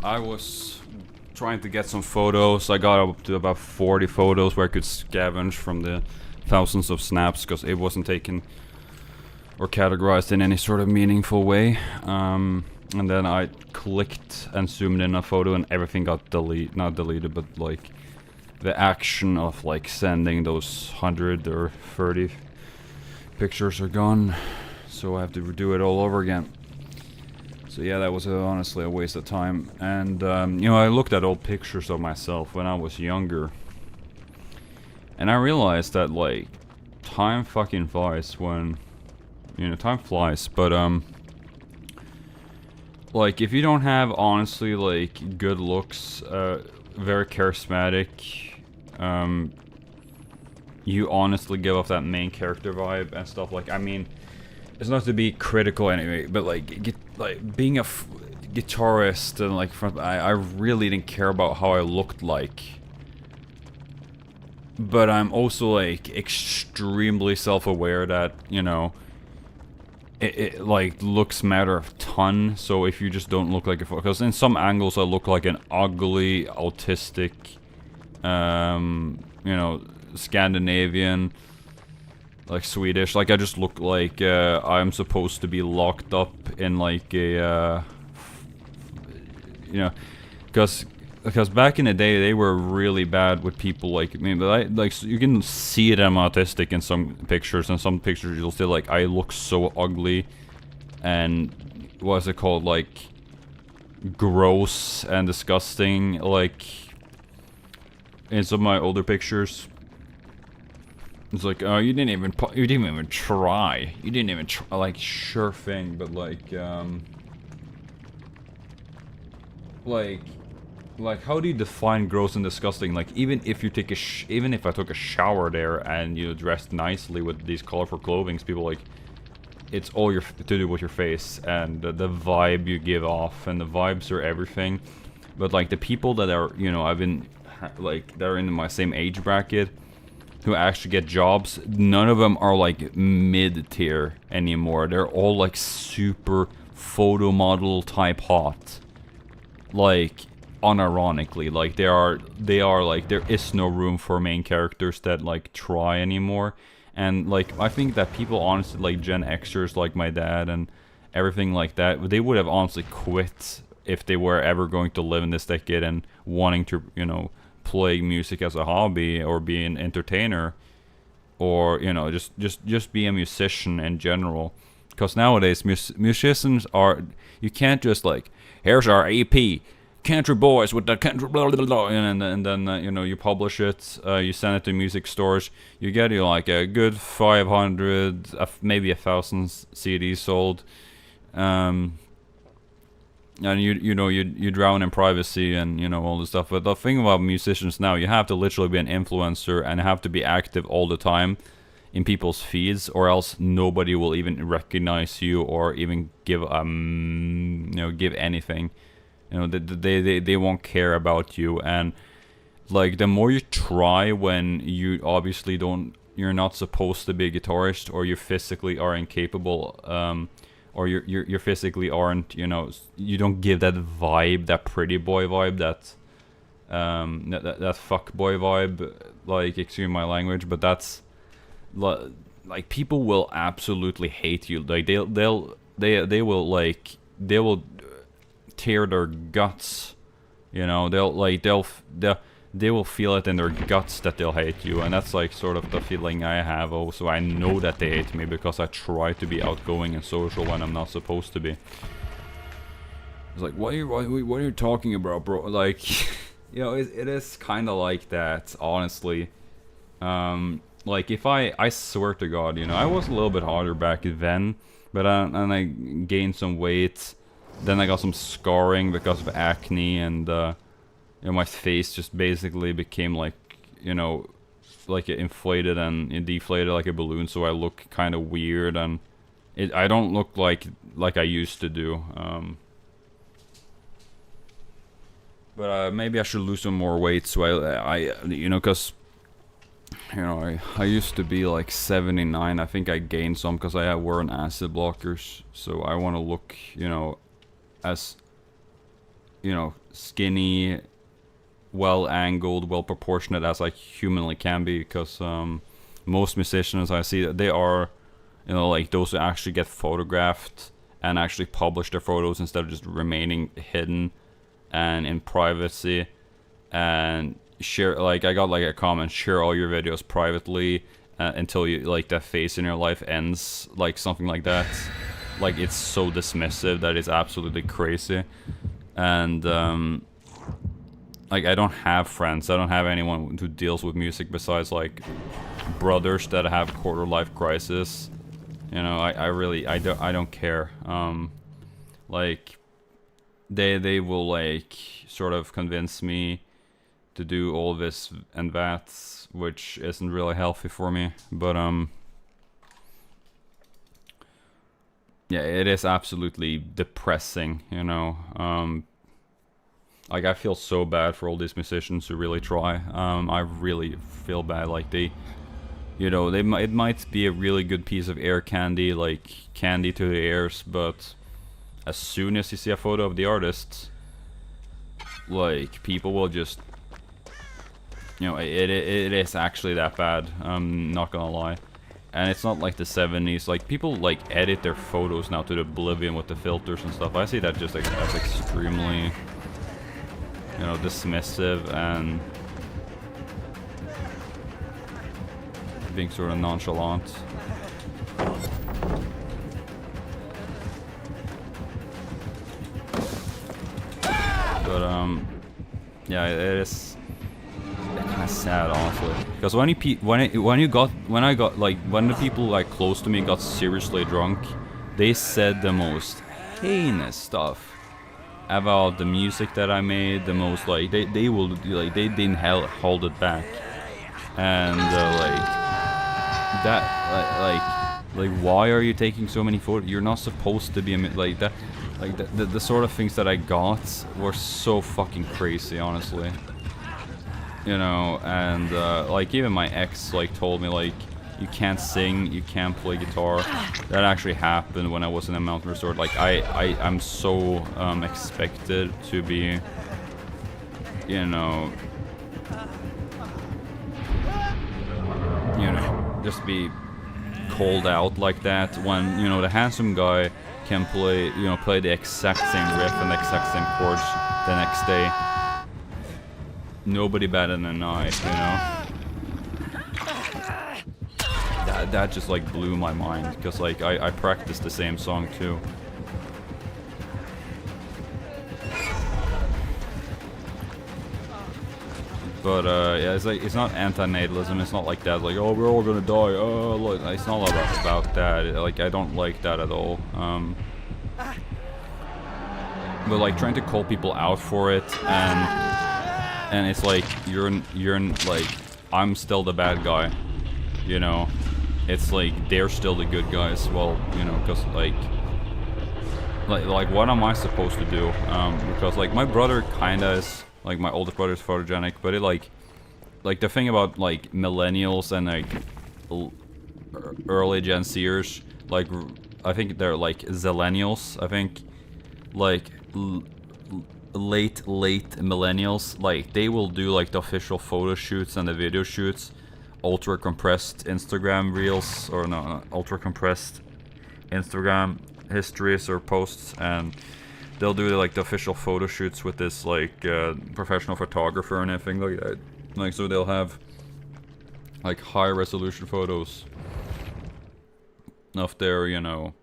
I was trying to get some photos. I got up to about 40 photos where I could scavenge from the thousands of snaps because it wasn't taken or categorized in any sort of meaningful way. And then I clicked and zoomed in a photo and everything got not deleted, but like the action of like sending those 100 or 30 pictures are gone. So I have to redo it all over again. So yeah, that was honestly a waste of time. And you know, I looked at old pictures of myself when I was younger. And I realized that like time fucking flies when, you know, time flies, but like if you don't have honestly like good looks, very charismatic, you honestly give off that main character vibe and stuff. Like, I mean, it's not to be critical anyway, but like being a guitarist and like I really didn't care about how I looked like. But I'm also like extremely self-aware that, you know, it like looks matter a ton. So if you just don't look like a, because in some angles I look like an ugly autistic, you know, Scandinavian, like Swedish. Like I just look like I'm supposed to be locked up in like a, you know, because back in the day they were really bad with people like me. But I like, you can see that I'm autistic in some pictures, and some pictures you'll see like I look so ugly and what's it called, like gross and disgusting, like in some of my older pictures. It's like, oh, you didn't even try. You didn't even try. Like, sure thing, but like how do you define gross and disgusting? Like, even if you take even if I took a shower there and you dressed nicely with these colorful clothings, people like, it's all to do with your face and the vibe you give off, and the vibes are everything. But like the people that are, you know, I've been like, they're in my same age bracket, who actually get jobs, none of them are like mid-tier anymore. They're all like super photo model type hot. Like, unironically, like they are like, there is no room for main characters that like try anymore. And like, I think that people honestly, like Gen Xers like my dad and everything like that, they would have honestly quit if they were ever going to live in this decade and wanting to, you know, play music as a hobby or be an entertainer, or, you know, just be a musician in general. Because nowadays musicians are, you can't just like, here's our EP, country boys with the country blah blah blah, and then you know, you publish it, you send it to music stores, you get you like a good 500, maybe 1,000 CDs sold, and you know, you drown in privacy and, you know, all this stuff. But the thing about musicians now, you have to literally be an influencer and have to be active all the time in people's feeds, or else nobody will even recognize you or even give you know, give anything. You know, they won't care about you. And like, the more you try when you obviously you're not supposed to be a guitarist, or you physically are incapable, or you physically aren't, you know, you don't give that vibe, that pretty boy vibe, that fuck boy vibe, like, excuse my language, but that's like, people will absolutely hate you. Like, they will tear their guts, you know, they will feel it in their guts that they'll hate you. And that's like sort of the feeling I have also. I know that they hate me because I try to be outgoing and social when I'm not supposed to be. It's like, what are you talking about, bro? Like, you know, it is kind of like that, honestly. Like, if I swear to God, you know, I was a little bit harder back then, but and I gained some weight. Then I got some scarring because of acne, and you know, my face just basically became like, you know, like inflated and deflated like a balloon, so I look kind of weird, and I don't look like I used to do. But maybe I should lose some more weight, so I you know, cause, you know, I used to be like 79. I think I gained some because I wore an acid blockers, so I want to look, you know, as, you know, skinny, well angled, well proportionate as I humanly can be, because most musicians I see, they are, you know, like those who actually get photographed and actually publish their photos instead of just remaining hidden and in privacy, and share, like I got like a comment, share all your videos privately until you, like, that phase in your life ends, like something like that. Like, it's so dismissive that it's absolutely crazy. And like, I don't have friends, I don't have anyone who deals with music besides like brothers that have quarter life crisis. You know, I really, I don't care. Like, they will like sort of convince me to do all this and that, which isn't really healthy for me. But yeah, it is absolutely depressing, you know. Like, I feel so bad for all these musicians who really try. I really feel bad. Like, they, you know, it might be a really good piece of air candy, like candy to the ears, but as soon as you see a photo of the artist, like, people will just, you know, it is actually that bad. I'm not gonna lie. And it's not like the 70s. Like, people like edit their photos now to the oblivion with the filters and stuff. I see that just like as extremely, you know, dismissive and being sort of nonchalant. But yeah, it is kind of sad, honestly, because when the people like close to me got seriously drunk, they said the most heinous stuff about the music that I made. The most, like, they will, like, they didn't hold it back, and like that, like why are you taking so many photos? You're not supposed to be like that. Like, the sort of things that I got were so fucking crazy, honestly. You know, and like, even my ex like told me, like, you can't sing, you can't play guitar. That actually happened when I was in a mountain resort. Like, I'm so expected to be, you know, just be called out like that, when, you know, the handsome guy can play, you know, play the exact same riff and the exact same chords the next day. Nobody better than I, you know. That just like blew my mind, because like I practiced the same song too. But yeah, it's like, it's not anti-natalism. It's not like that. Like, oh, we're all gonna die. Oh, look, it's not about that. Like, I don't like that at all. But like, trying to call people out for it, and it's like, you're like, I'm still the bad guy, you know. It's like, they're still the good guys. Well, you know, because like what am I supposed to do? Because like, my brother kinda is, like, my older brother is photogenic, but it like the thing about like millennials and like early Gen Zers, like, I think they're like zillennials, I think, like late millennials, like, they will do like the official photo shoots and the video shoots, ultra compressed Instagram reels, or no, ultra compressed Instagram histories or posts, and they'll do like the official photo shoots with this like professional photographer and everything like that. Like, so they'll have like high resolution photos of their, you know,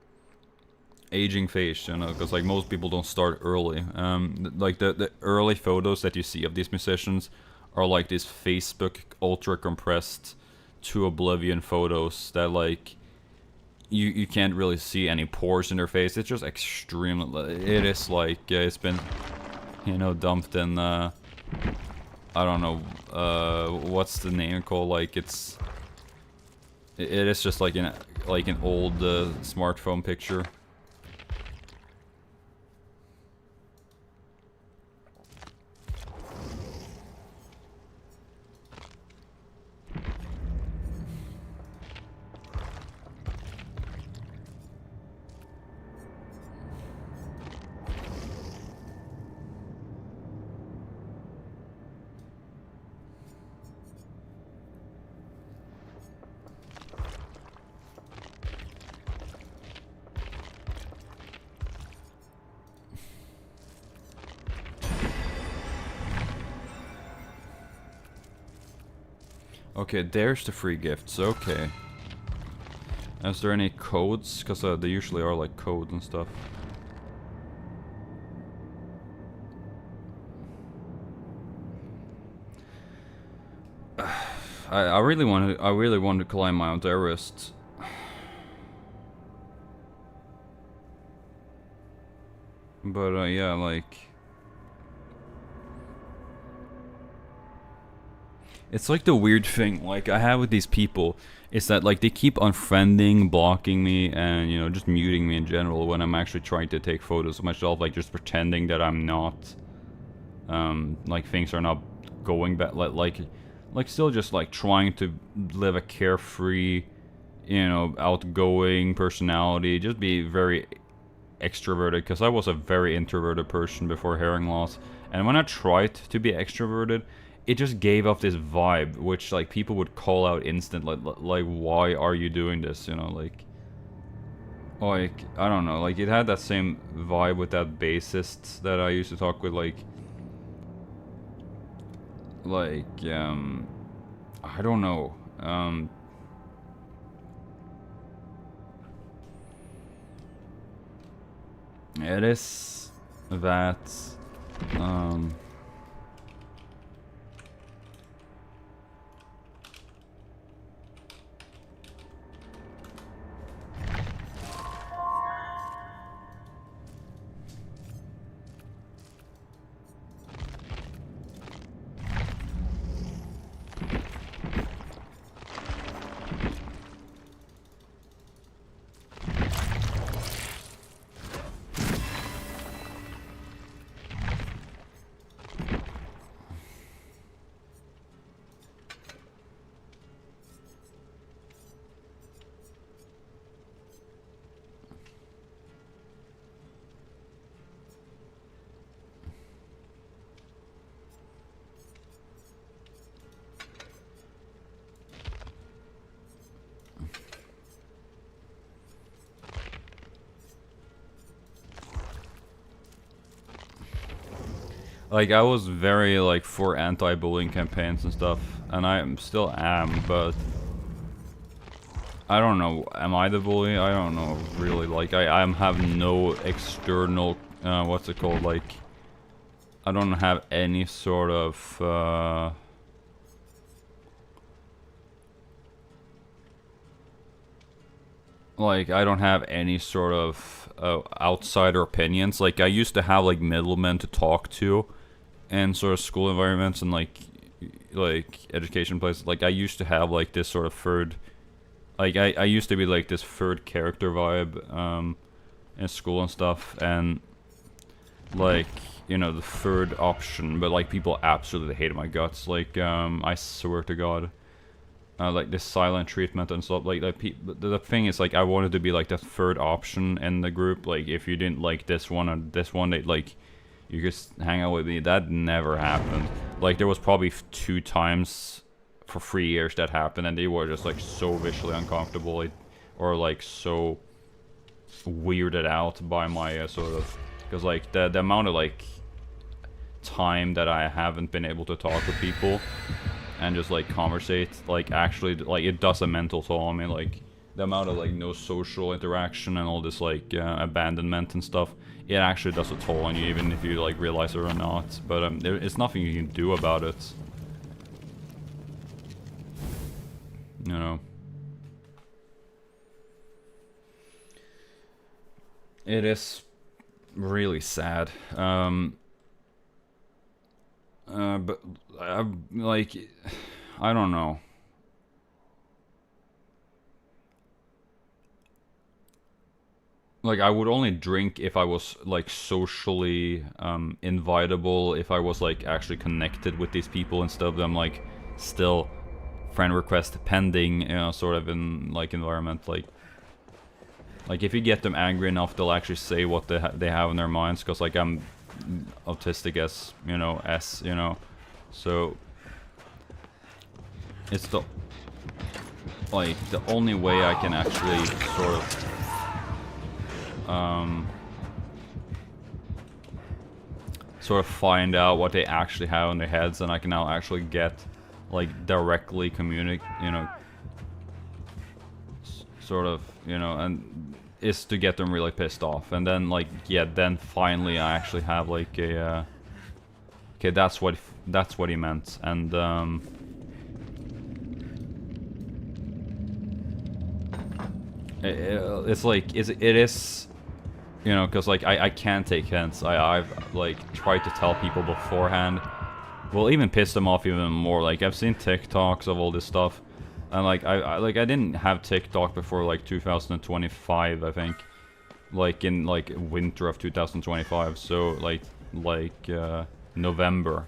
aging face, you know, because like, most people don't start early. Like, the early photos that you see of these musicians are like these Facebook ultra compressed to oblivion photos that like, you can't really see any pores in their face. It's just extremely, it is like, it's been, you know, dumped in I don't know, what's the name called, like, it is just like an old smartphone picture. Okay, there's the free gifts. Okay. Is there any codes? Because they usually are like codes and stuff. I really want to climb Mount Everest. But yeah, like it's like the weird thing like I have with these people is that like they keep unfriending, blocking me, and you know, just muting me in general when I'm actually trying to take photos of myself, like just pretending that I'm not like things are not going back, like still just like trying to live a carefree, you know, outgoing personality, just be very extroverted, because I was a very introverted person before hearing loss, and when I tried to be extroverted, it just gave off this vibe which like people would call out instantly, like why are you doing this, you know, like I don't know, like it had that same vibe with that bassist that I used to talk with, like I don't know, it is that like I was very like for anti-bullying campaigns and stuff, and I still am, but I don't know, am I the bully? I don't know really, like I have no external what's it called, like I don't have any sort of like I don't have any sort of outsider opinions. Like I used to have like middlemen to talk to in sort of school environments and like education places. Like I used to have like this sort of third, like I used to be like this third character vibe in school and stuff, and like, you know, the third option, but like people absolutely hated my guts. Like I swear to God. Like this silent treatment and stuff, like the thing is, like I wanted to be like the third option in the group. Like if you didn't like this one or this one, they like you just hang out with me. That never happened. Like there was probably 2 times for 3 years that happened, and they were just like so visually uncomfortable, like, or like so weirded out by my sort of, because like the amount of like time that I haven't been able to talk with people and just like conversate, like actually like it does a mental toll on me. Like the amount of like no social interaction and all this like abandonment and stuff, it actually does a toll on you, even if you like realize it or not. But it's nothing you can do about it, you know. It is really sad. But like, I don't know. Like, I would only drink if I was like socially invitable, if I was like actually connected with these people instead of them like still friend request pending, you know, sort of in like environment. Like if you get them angry enough, they'll actually say what they have in their minds. Cause like I'm autistic as you know, so it's the only way I can actually sort of find out what they actually have in their heads, and I can now actually get like directly communicate, you know, sort of, you know, and is to get them really pissed off. And then like, yeah, then finally I actually have like a okay, that's what he meant. And it's like it is, you know, because like I can't take hints. I've like tried to tell people beforehand. Well, even piss them off even more. Like I've seen TikToks of all this stuff, and like I didn't have TikTok before like 2025, I think, like in like winter of 2025. So like November.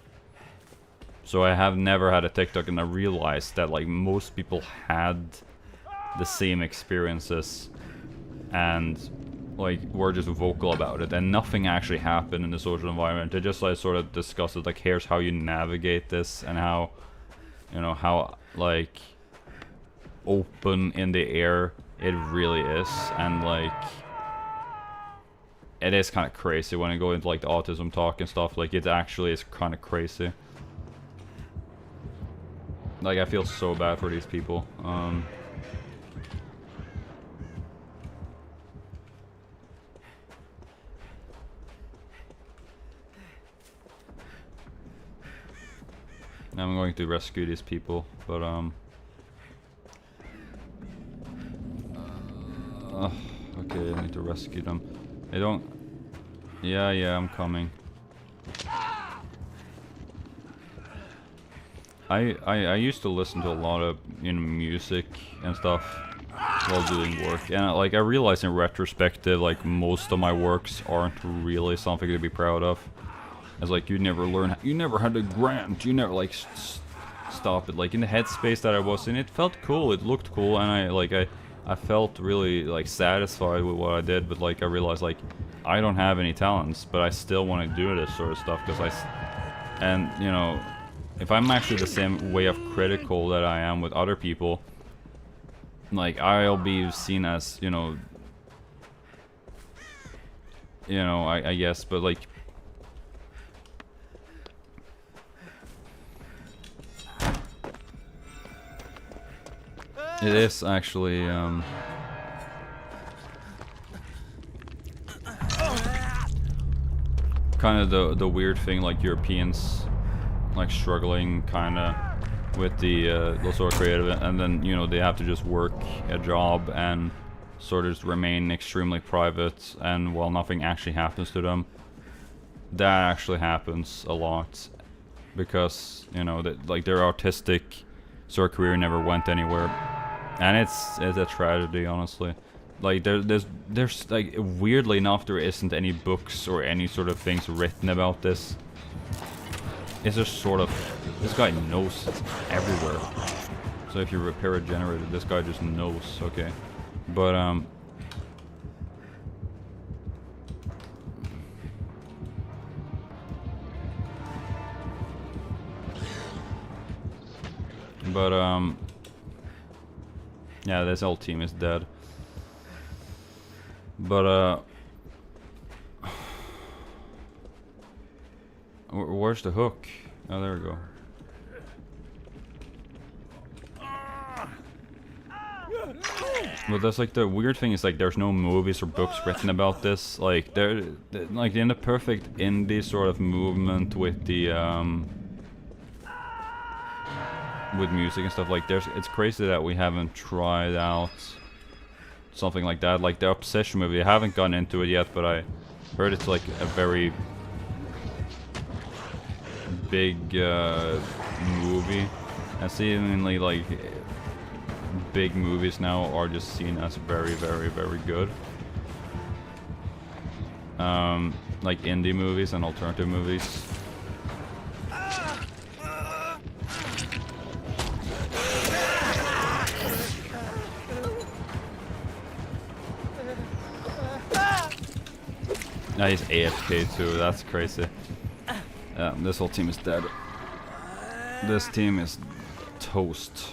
So I have never had a TikTok, and I realized that like most people had the same experiences, and like were just vocal about it, and nothing actually happened in the social environment. They just like sort of discussed it, like here's how you navigate this, and how, you know, how like open in the air it really is. And like it is kind of crazy when you go into like the autism talk and stuff. Like it actually is kind of crazy. Like I feel so bad for these people. I'm going to rescue these people, but okay, I need to rescue them. They don't. Yeah, I'm coming. I used to listen to a lot of, you know, music and stuff while doing work, and like I realized in retrospective, like most of my works aren't really something to be proud of. It's like you never learn, you never had a grant, you never like stop it. Like in the headspace that I was in, it felt cool, it looked cool, and I felt really like satisfied with what I did. But like I realized like I don't have any talents, but I still want to do this sort of stuff because and you know, if I'm actually the same way of critical that I am with other people, like I'll be seen as, you know, I guess, but like it is actually kind of the weird thing, like Europeans like struggling kind of with the sort of creative, and then, you know, they have to just work a job and sort of just remain extremely private, and while nothing actually happens to them. That actually happens a lot because, you know, that like their artistic sort of career never went anywhere. And it's a tragedy, honestly. Like there's like, weirdly enough, there isn't any books or any sort of things written about this. It's just sort of, this guy knows it's everywhere. So if you repair a generator, this guy just knows. Okay, but yeah, this whole team is dead. But where's the hook? Oh, there we go. But that's like the weird thing is like there's no movies or books written about this. Like they're like in the perfect indie sort of movement with the with music and stuff. Like it's crazy that we haven't tried out something like that. Like the Obsession movie, I haven't gone into it yet, but I heard it's like a very big movie, and seemingly like big movies now are just seen as very, very, very good. Like indie movies and alternative movies. Now he's AFK too, that's crazy. This whole team is dead. This team is toast.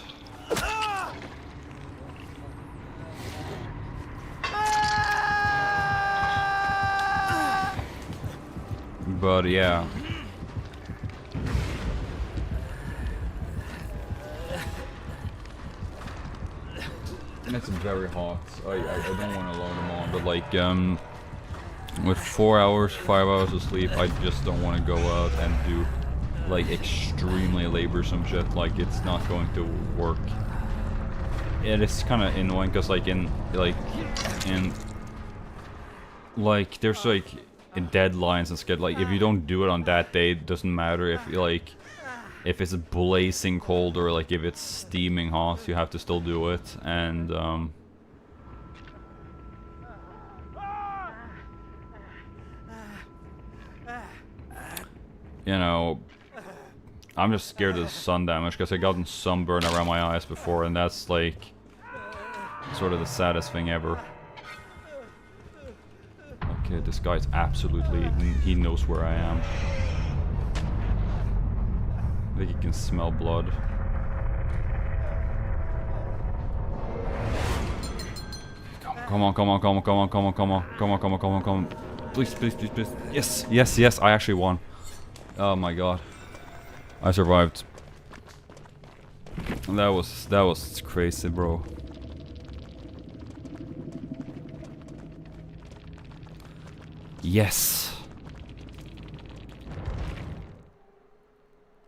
But yeah. It's very hot. I don't want to load them on, but like with 4 hours, 5 hours of sleep, I just don't want to go out and do like extremely laborsome shit. Like it's not going to work. It is kind of annoying because like in there's like deadlines and stuff. Like if you don't do it on that day, it doesn't matter if if it's blazing cold or like if it's steaming hot, you have to still do it. And you know, I'm just scared of the sun damage because I gotten sunburn around my eyes before, and that's like sort of the saddest thing ever. Okay, this guy's absolutely, he knows where I am. I think he can smell blood. Come on, come on, come on, come on, come on, come on, come on, come on, come on, come on. Please, please, please, please. Yes, yes, yes, I actually won. Oh my god. I survived. That was crazy, bro. Yes.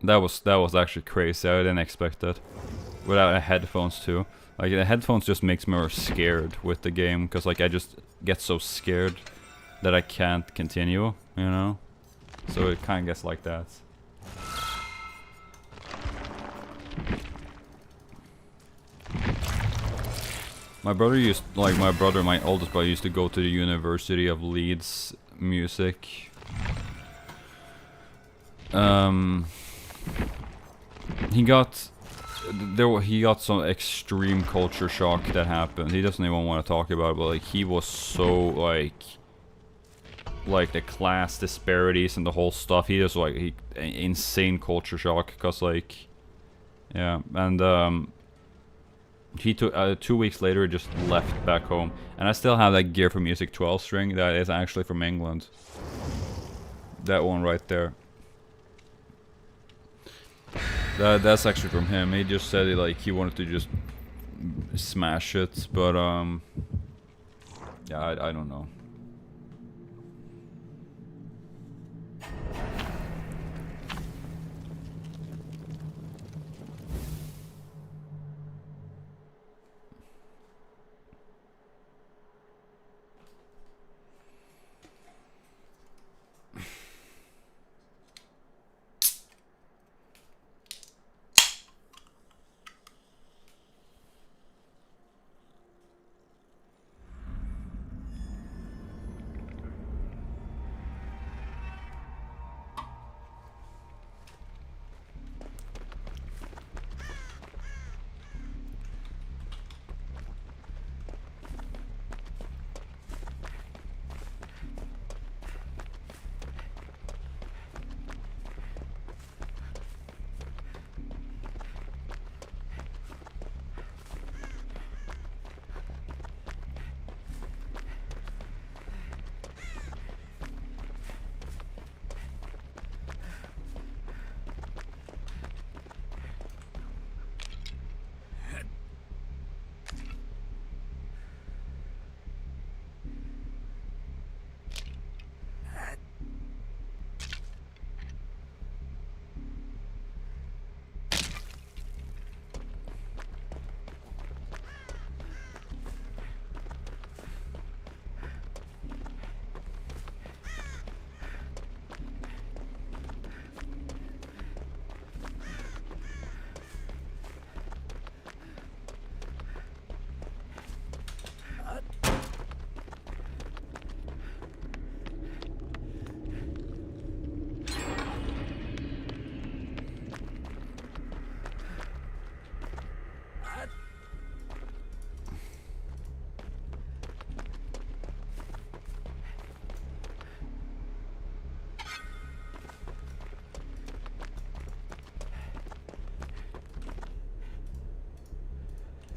That was actually crazy. I didn't expect that. Without headphones too. Like the headphones just makes me more scared with the game, because like I just get so scared that I can't continue, you know? So it kind of gets like that. My brother used, like my oldest brother used to go to the University of Leeds music. He got some extreme culture shock that happened. He doesn't even want to talk about it, but like he was so like the class disparities and the whole stuff. He just like insane culture shock, because like yeah, and he took 2 weeks later just left back home, and I still have that Gear for Music 12 string that is actually from England. That one right there. That's actually from him. He just said it like he wanted to just smash it, but yeah, I don't know.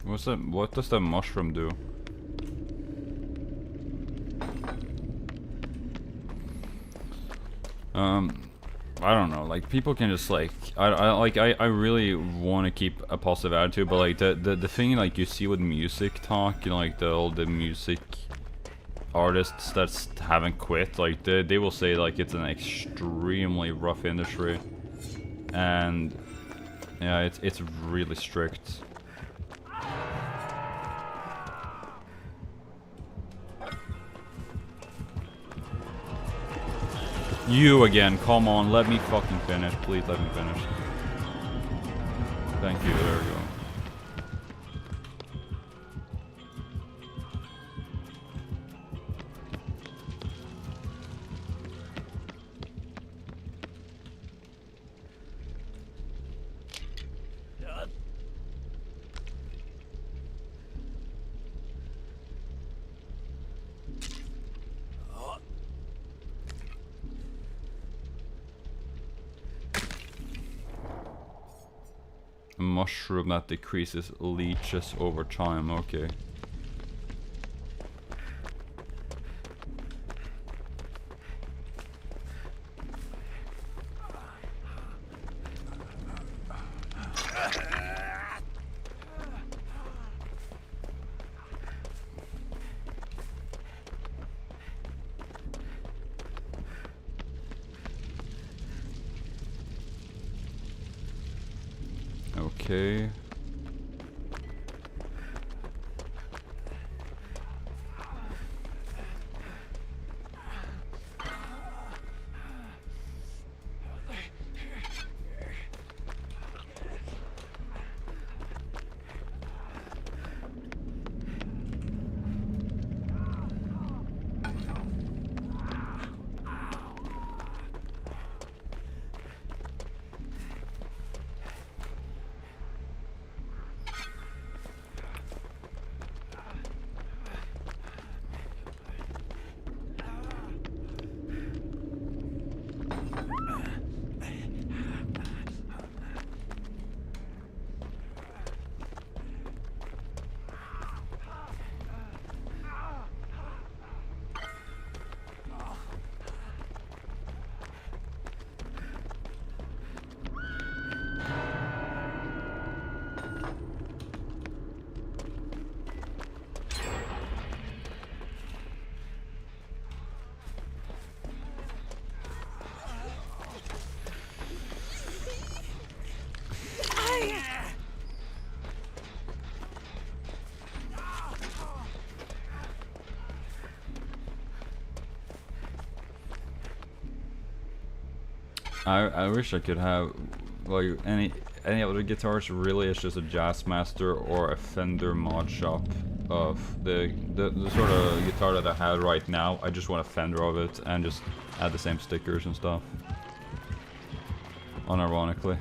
What's that? What does that mushroom do? I don't know, like people can just like I really want to keep a positive attitude, but like the thing like you see with music talk, you know, like all the music artists that haven't quit, like they will say like it's an extremely rough industry, and yeah, it's really strict. You again, come on, let me fucking finish. Please let me finish. Thank you, there we go. A mushroom that decreases leeches over time, okay. Okay. I wish I could have like any other guitars. Really, it's just a Jazzmaster or a Fender mod shop of the sort of guitar that I had right now. I just want a Fender of it and just add the same stickers and stuff. Unironically.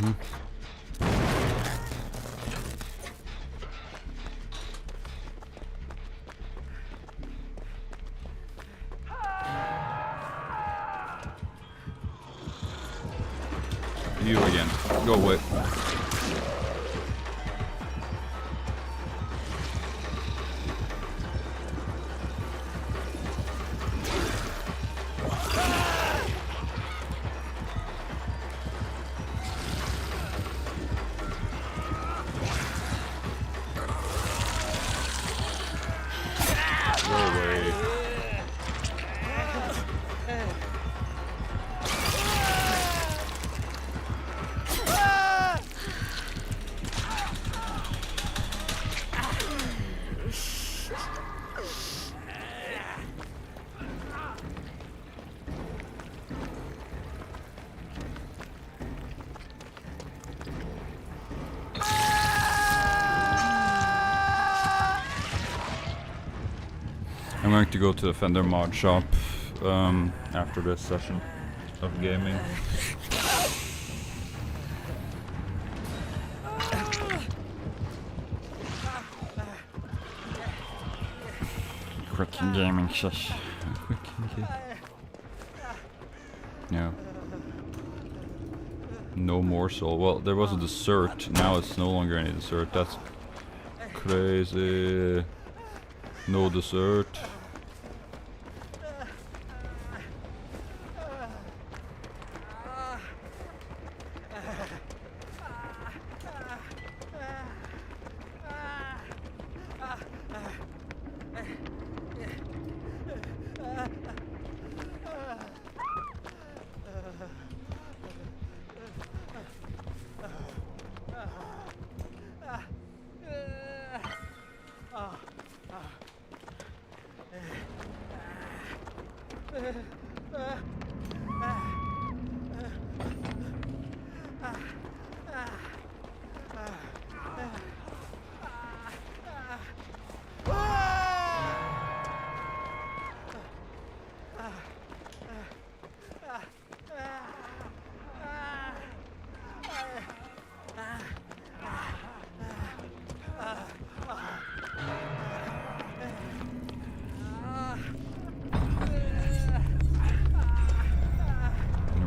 You again. Go away. Go away. I'm going to go to the Fender mod shop after this session of gaming. Quick gaming session. Quick yeah. No more soul. Well, there was a dessert. Now it's no longer any dessert. That's crazy. No dessert.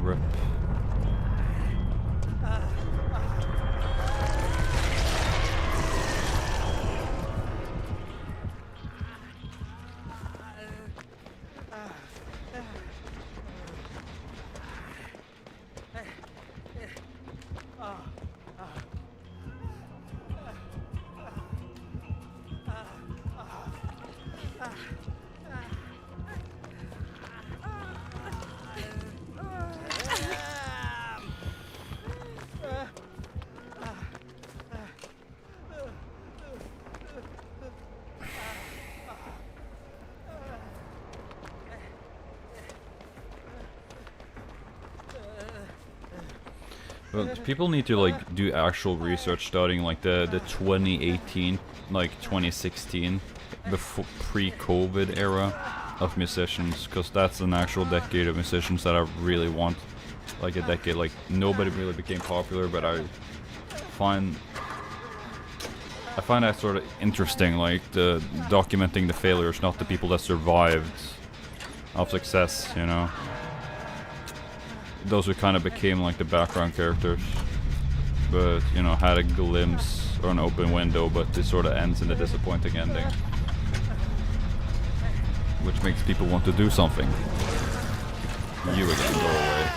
Rip. But people need to like do actual research starting like the 2018, like 2016, before pre-COVID era of musicians, because that's an actual decade of musicians that I really want. Like a decade, like nobody really became popular, but I find that sort of interesting, like the documenting the failures, not the people that survived of success, you know. Those who kind of became like the background characters, but you know, had a glimpse or an open window, but it sort of ends in a disappointing ending, which makes people want to do something. You again, go away.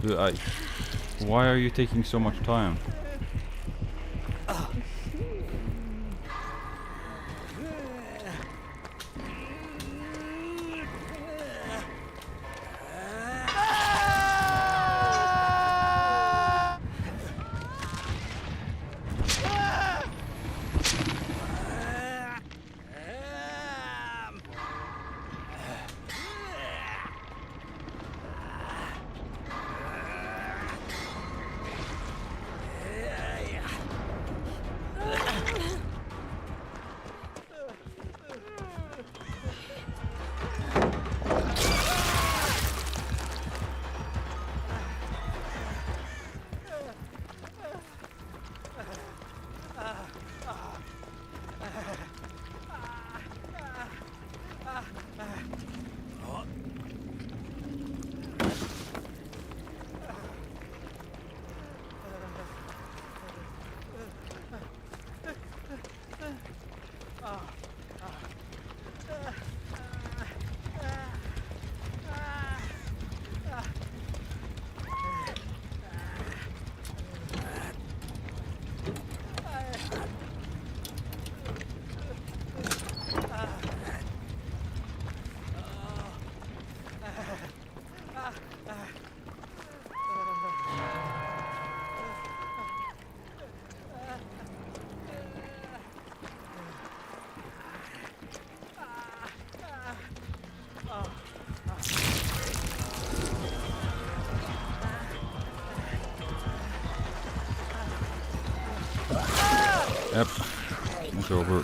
Dude, why are you taking so much time? Yep, it's over.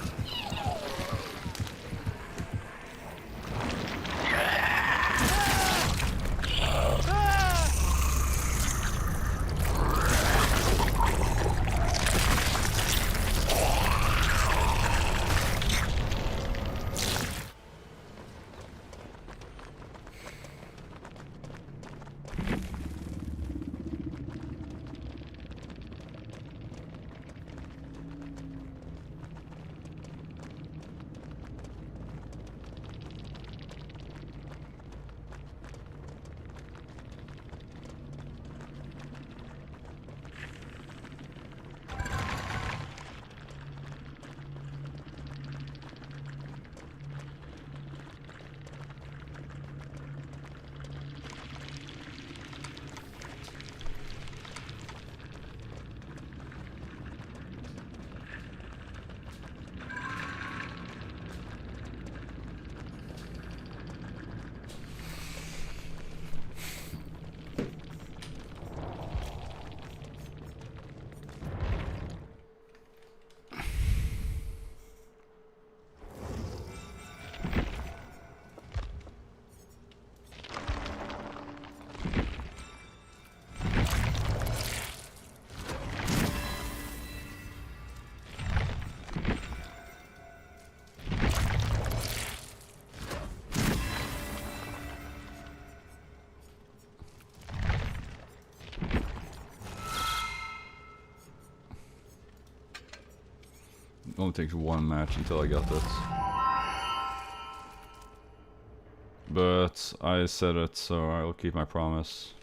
It only takes one match until I got this. But I said it, so I'll keep my promise.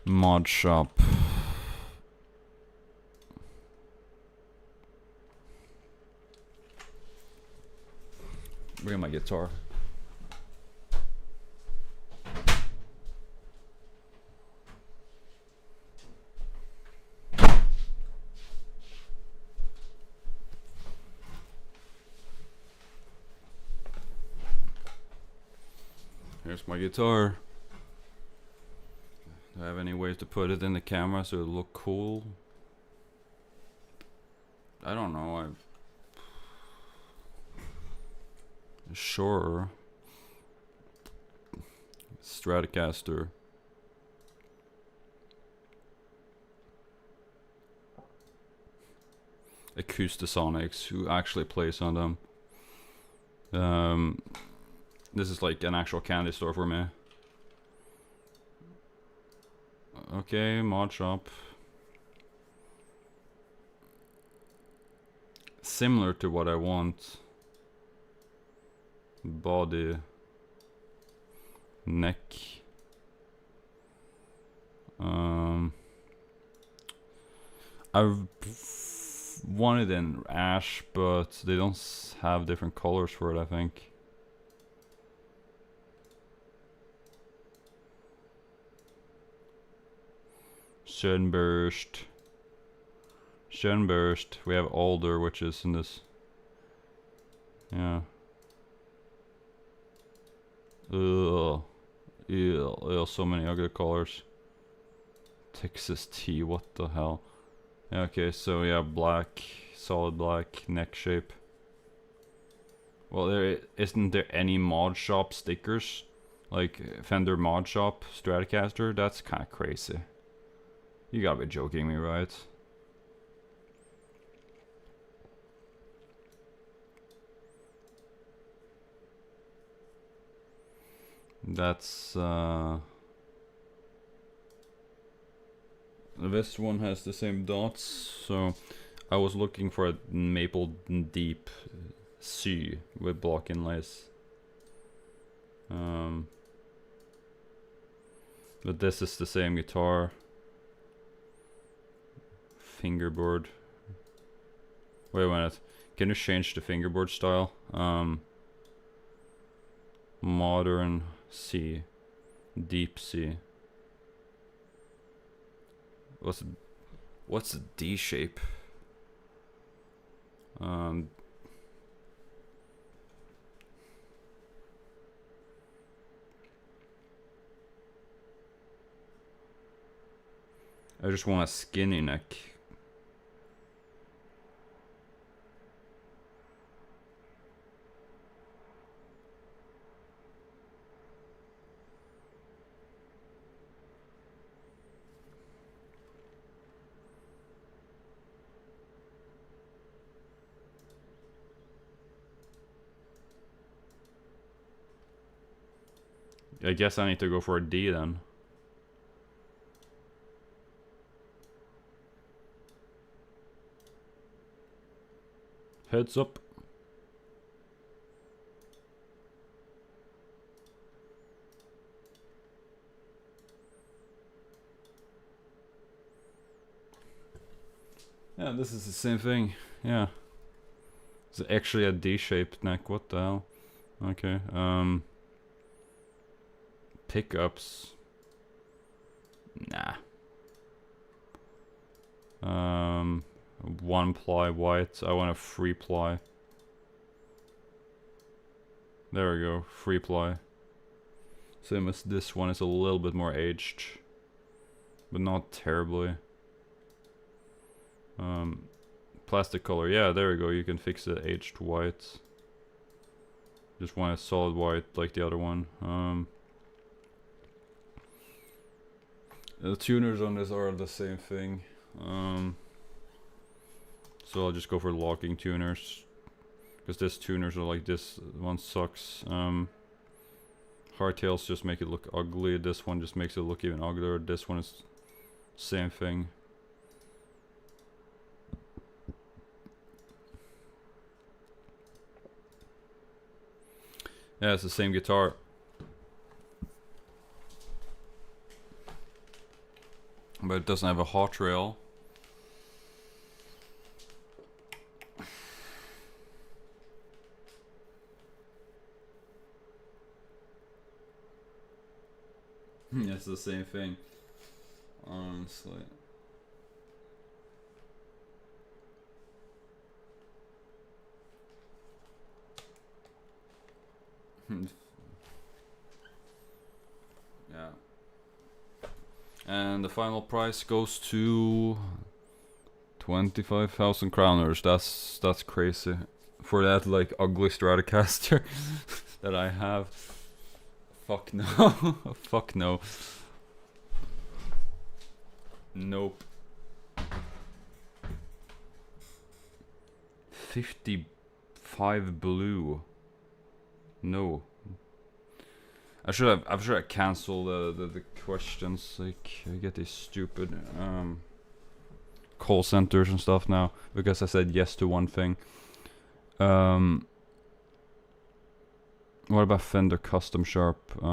Mod shop. Bring my guitar. Here's my guitar. Do I have any ways to put it in the camera so it'll look cool? I don't know. Sure. Stratocaster. Acoustasonics, who actually plays on them. This is like an actual candy store for me. Okay, mod shop. Similar to what I want. Body. Neck. I've wanted in ash, but they don't have different colors for it, I think. Sunburst. Sunburst. We have Alder, which is in this. Yeah. Ugh. Ew. So many ugly colors. Texas tea. What the hell? Yeah, okay, so yeah, black. Solid black. Neck shape. Well, isn't there any mod shop stickers? Like Fender mod shop Stratocaster? That's kind of crazy. You gotta be joking me, right? That's this one has the same dots, so I was looking for a maple deep C with block inlays. But this is the same guitar. Fingerboard. Wait a minute. Can you change the fingerboard style? Modern C. Deep C. What's a D shape? I just want a skinny neck. I guess I need to go for a D then. Heads up. Yeah, this is the same thing. Yeah. It's actually a D-shaped neck. What the hell? Okay. Pickups. Nah. 1 ply white. I want a 3 ply. There we go. 3 ply. Same as this one. It's a little bit more aged, but not terribly. Plastic color. Yeah, there we go. You can fix the aged white. Just want a solid white like the other one. The tuners on this are the same thing. So I'll just go for locking tuners, because this tuners are like this one sucks. Hardtails just make it look ugly. This one just makes it look even uglier. This one is same thing. Yeah, it's the same guitar. But it doesn't have a hot rail. It's the same thing, honestly. Yeah. And the final price goes to 25,000 krowners. That's crazy for that like ugly Stratocaster that I have. Fuck no. Fuck no. Nope. 55 blue. No. I should have canceled the questions. Like, I get these stupid call centers and stuff now because I said yes to one thing. What about Fender Custom Sharp?